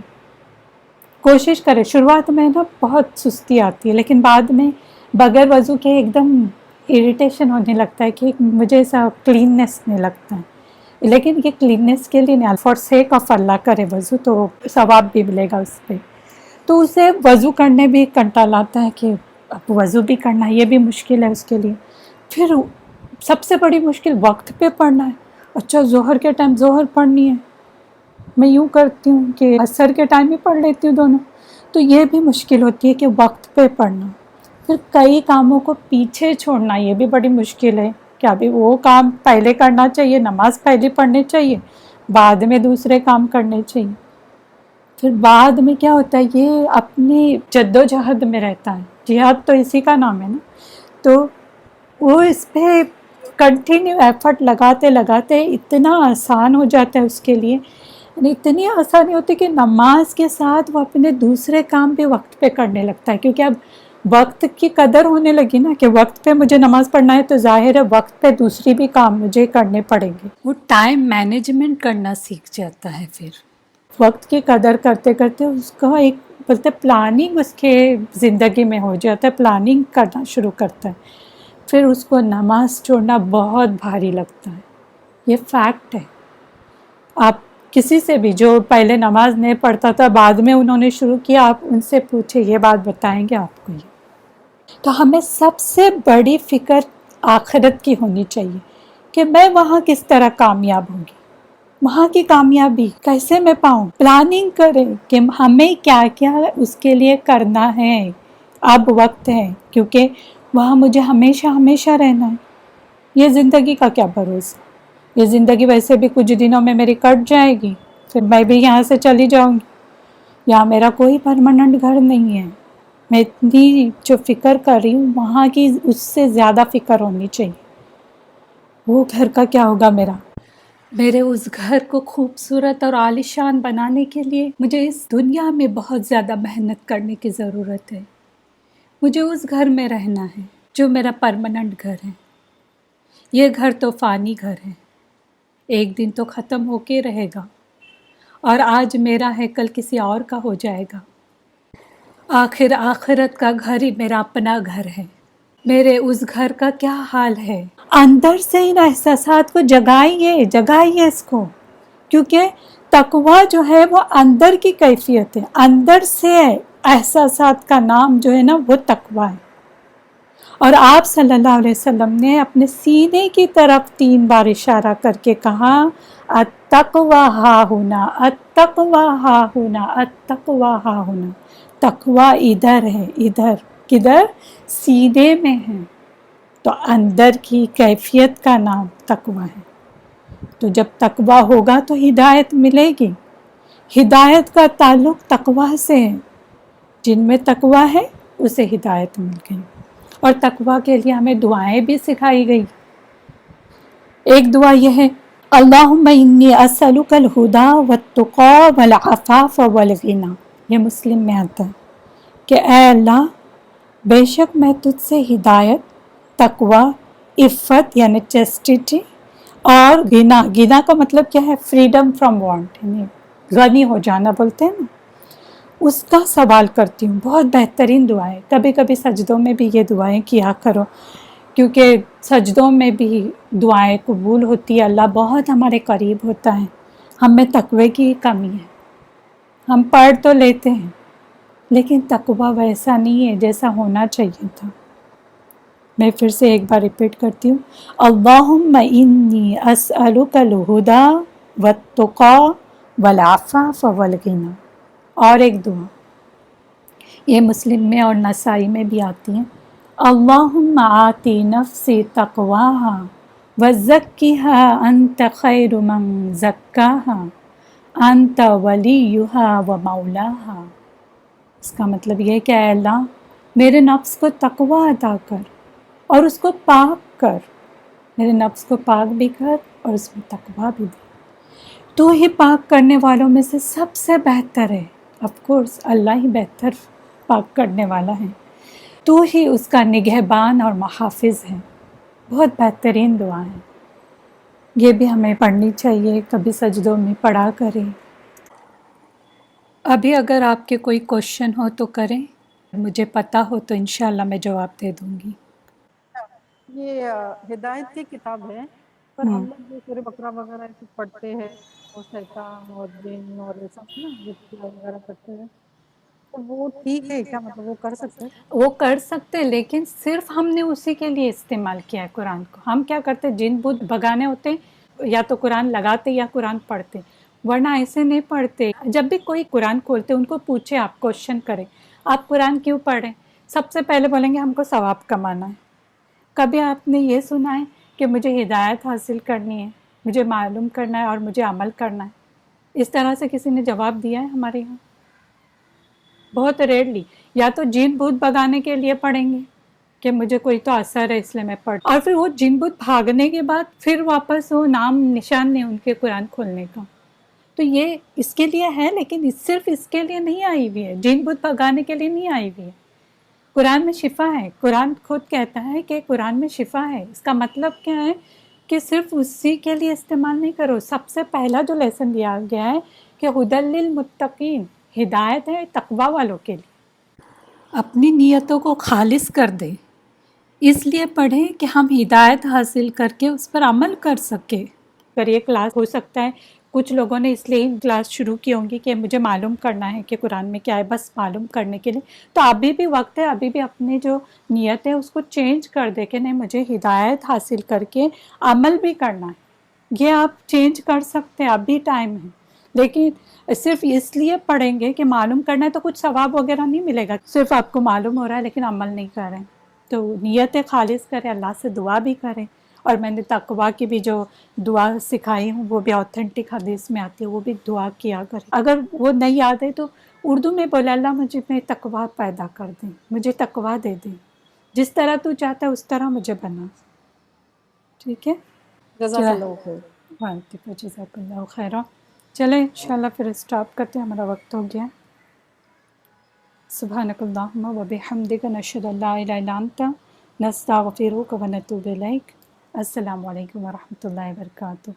کوشش کریں، شروعات میں نا بہت سستی آتی ہے لیکن بعد میں بغیر وضو کے ایک دم اریٹیشن ہونے لگتا ہے کہ مجھے ایسا کلیننس نہیں لگتا ہے، لیکن یہ کلیننس کے لیے نہیں، فار سیک آف اللہ کرے وضو تو ثواب بھی ملے گا اس پہ، تو اسے وضو کرنے بھی کنٹال آتا ہے کہ اب وضو بھی کرنا ہے، یہ بھی مشکل ہے اس کے لیے۔ پھر سب سے بڑی مشکل وقت پہ پڑھنا ہے، اچھا ظہر کے ٹائم ظہر پڑھنی ہے، میں یوں کرتی ہوں کہ عصر کے ٹائم ہی پڑھ لیتی ہوں دونوں، تو یہ بھی مشکل ہوتی ہے کہ وقت پہ پڑھنا۔ پھر کئی کاموں کو پیچھے چھوڑنا، یہ بھی بڑی مشکل ہے کہ ابھی وہ کام پہلے کرنا چاہیے، نماز پہلے پڑھنی چاہیے، بعد میں دوسرے کام کرنے چاہیے۔ پھر بعد میں کیا ہوتا ہے، یہ اپنی جد و جہد میں رہتا ہے، جہاد تو اسی کا نام ہے نا، تو وہ اس پہ کنٹینیو ایفرٹ لگاتے لگاتے اتنا آسان ہو جاتا ہے اس کے لیے، یعنی اتنی آسانی ہوتی ہے کہ نماز کے ساتھ وہ اپنے دوسرے کام بھی وقت پہ کرنے لگتا ہے، کیونکہ اب وقت کی قدر ہونے لگی نا، کہ وقت پہ مجھے نماز پڑھنا ہے تو ظاہر ہے وقت پہ دوسری بھی کام مجھے کرنے پڑیں گے، وہ ٹائم مینجمنٹ کرنا سیکھ جاتا ہے، پھر وقت کی قدر کرتے کرتے اس کا ایک بولتے پلاننگ اس کے زندگی میں ہو جاتا ہے، پلاننگ کرنا شروع کرتا ہے، پھر اس کو نماز چھوڑنا بہت بھاری لگتا ہے، یہ فیکٹ ہے۔ آپ کسی سے بھی جو پہلے نماز نہیں پڑھتا تھا بعد میں انہوں نے شروع کیا، آپ ان سے پوچھیں، یہ بات بتائیں گے آپ کو۔ یہ تو ہمیں سب سے بڑی فکر آخرت کی ہونی چاہیے کہ میں وہاں کس طرح کامیاب ہوں گی، وہاں کی کامیابی کیسے میں پاؤں۔ پلاننگ کریں کہ ہمیں کیا کیا اس کے لیے کرنا ہے، اب وقت ہے، کیونکہ وہاں مجھے ہمیشہ ہمیشہ رہنا ہے۔ یہ زندگی کا کیا بھروسہ، یہ زندگی ویسے بھی کچھ دنوں میں میری کٹ جائے گی، پھر میں بھی یہاں سے چلی جاؤں گی، یہاں میرا کوئی پرماننٹ گھر نہیں ہے۔ میں اتنی جو فکر کر رہی ہوں وہاں کی اس سے زیادہ فکر ہونی چاہیے، وہ گھر کا کیا ہوگا میرا۔ میرے اس گھر کو خوبصورت اور عالیشان بنانے کے لیے مجھے اس دنیا میں بہت زیادہ محنت کرنے کی ضرورت ہے۔ مجھے اس گھر میں رہنا ہے جو میرا پرماننٹ گھر ہے۔ یہ گھر تو فانی گھر ہے، ایک دن تو ختم ہو کے رہے گا، اور آج میرا ہے کل کسی اور کا ہو جائے گا۔ آخر آخرت کا گھر ہی میرا اپنا گھر ہے۔ میرے اس گھر کا کیا حال ہے، اندر سے ان احساسات کو جگائیے اس کو، کیونکہ تقویٰ جو ہے وہ اندر کی کیفیت ہے، اندر سے احساسات کا نام جو ہے نا وہ تقویٰ ہے۔ اور آپ صلی اللہ علیہ وسلم نے اپنے سینے کی طرف 3 بار اشارہ کر کے کہا، التقویٰ ہاہنا، التقویٰ ہاہنا، التقویٰ ہاہنا۔ تقویٰ ادھر ہے، ادھر، کدھر؟ سینے میں ہے۔ تو اندر کی کیفیت کا نام تقویٰ ہے۔ تو جب تقویٰ ہوگا تو ہدایت ملے گی۔ ہدایت کا تعلق تقویٰ سے ہے، جن میں تقویٰ ہے اسے ہدایت مل گئی۔ اور تقویٰ کے لیے ہمیں دعائیں بھی سکھائی گئی۔ ایک دعا یہ ہے، اللہم انی اسألک الہدی والتقی والعفاف والغنی۔ یہ مسلم میں آتا ہے کہ اے اللہ، بے شک میں تجھ سے ہدایت، تقویٰ، عفت یعنی چیسٹیٹی، اور گنا کا مطلب کیا ہے؟ فریڈم فرام وانٹ، یعنی غنی ہو جانا بولتے ہیں نا، اس کا سوال کرتی ہوں۔ بہت بہترین دعا ہے، کبھی کبھی سجدوں میں بھی یہ دعائیں کیا کرو، کیونکہ سجدوں میں بھی دعائیں قبول ہوتی ہے، اللہ بہت ہمارے قریب ہوتا ہے۔ ہم میں تقوی کی کمی ہے، ہم پڑھ تو لیتے ہیں لیکن تقویٰ ویسا نہیں ہے جیسا ہونا چاہیے تھا۔ میں پھر سے ایک بار ریپیٹ کرتی ہوں، اللہم انی اسألک الہدی والتقی والعفاف والغنی۔ اور ایک دعا یہ مسلم میں اور نسائی میں بھی آتی ہیں، اللہم آتی نفسی تقواہا وزکیہا انت خیر من زکاہا انت ولیہا ومولاہا۔ اس کا مطلب یہ کہ اے اللہ، میرے نفس کو تقویٰ عطا کر اور اس کو پاک کر، میرے نفس کو پاک بھی کر اور اس میں تقویٰ بھی دے۔ تو ہی پاک کرنے والوں میں سے سب سے بہتر ہے، آف کورس اللہ ہی بہتر پاک کرنے والا ہے، تو ہی اس کا نگہبان اور محافظ ہے۔ بہت بہترین دعا ہے، یہ بھی ہمیں پڑھنی چاہیے، کبھی سجدوں میں پڑھا کریں۔ ابھی اگر آپ کے کوئی کوشچن ہو تو کریں، مجھے پتہ ہو تو انشاءاللہ میں جواب دے دوں گی۔ یہ ہدایت کی کتاب ہے، پر ہم لوگ جو سورہ بقرہ وغیرہ ایسے پڑھتے ہیں اور شیطان اور جن اور یہ سب نا یہ وغیرہ پڑھتے ہیں، تو وہ ٹھیک ہے کیا؟ مطلب وہ کر سکتے ہیں؟ وہ کر سکتے، لیکن صرف ہم نے اسی کے لیے استعمال کیا ہے قرآن کو۔ ہم کیا کرتے، جن بت بگانے ہوتے یا تو قرآن لگاتے یا قرآن پڑھتے، ورنہ ایسے نہیں پڑھتے۔ جب بھی کوئی قرآن کھولتے ان کو پوچھے، آپ کوشچن کریں، آپ قرآن کیوں پڑھیں؟ سب سے پہلے بولیں گے ہم کو ثواب کمانا ہے۔ کبھی آپ نے یہ سنا ہے کہ مجھے ہدایت حاصل کرنی ہے، مجھے معلوم کرنا ہے اور مجھے عمل کرنا ہے؟ اس طرح سے کسی نے جواب دیا ہے ہمارے یہاں؟ بہت ریئرلی۔ یا تو جن بھوت بگانے کے لیے پڑھیں گے، کہ مجھے کوئی تو اثر ہے اس لیے میں پڑھ، اور پھر وہ جن بت بھاگنے کے بعد پھر واپس وہ نام نشان نہیں ان کے قرآن کھولنے کا. تو یہ اس کے لیے ہے، لیکن صرف اس کے لیے نہیں آئی ہوئی ہے، جن بت بھگانے کے لیے نہیں آئی ہوئی ہے. قرآن میں شفا ہے، قرآن خود کہتا ہے کہ قرآن میں شفا ہے. اس کا مطلب کیا ہے کہ صرف اسی کے لیے استعمال نہیں کرو. سب سے پہلا جو لیسن دیا گیا ہے کہ ہدی للمتقین، ہدایت ہے تقوی والوں کے لیے. اپنی نیتوں کو خالص کر دے، اس لیے پڑھیں کہ ہم ہدایت حاصل کر کے اس پر عمل کر سکیں. اگر یہ کلاس ہو سکتا ہے کچھ لوگوں نے اس لیے کلاس شروع کی ہوں گی کہ مجھے معلوم کرنا ہے کہ قرآن میں کیا ہے، بس معلوم کرنے کے لیے. تو ابھی بھی وقت ہے، ابھی بھی اپنی جو نیت ہے اس کو چینج کر دے کہ نہیں مجھے ہدایت حاصل کر کے عمل بھی کرنا ہے. یہ آپ چینج کر سکتے ہیں، اب بھی ٹائم ہے. لیکن صرف اس لیے پڑھیں گے کہ معلوم کرنا ہے تو کچھ ثواب وغیرہ نہیں ملے گا. صرف آپ کو معلوم ہو رہا ہے لیکن عمل نہیں کر رہے. تو نیت خالص کریں، اللہ سے دعا بھی کریں. اور میں نے تقویٰ کی بھی جو دعا سکھائی ہوں وہ بھی اوتھینٹک حدیث میں آتی ہے، وہ بھی دعا کیا کریں. اگر وہ نہیں یاد ہے تو اردو میں بولے اللہ مجھے میں تقویٰ پیدا کر دیں، مجھے تقویٰ دے دیں، جس طرح تو چاہتا ہے اس طرح مجھے بنا. ٹھیک ہے، جزاک اللہ خیر. جزاک اللہ خیرہ. چلیں انشاءاللہ پھر اسٹاپ کرتے ہیں، ہمارا وقت ہو گیا. سبحانک اللہم و بحمدک نشہد ان لا الہ الا انت نستغفرک و نتوب الیک. السلام علیکم و رحمۃ اللہ وبرکاتہ.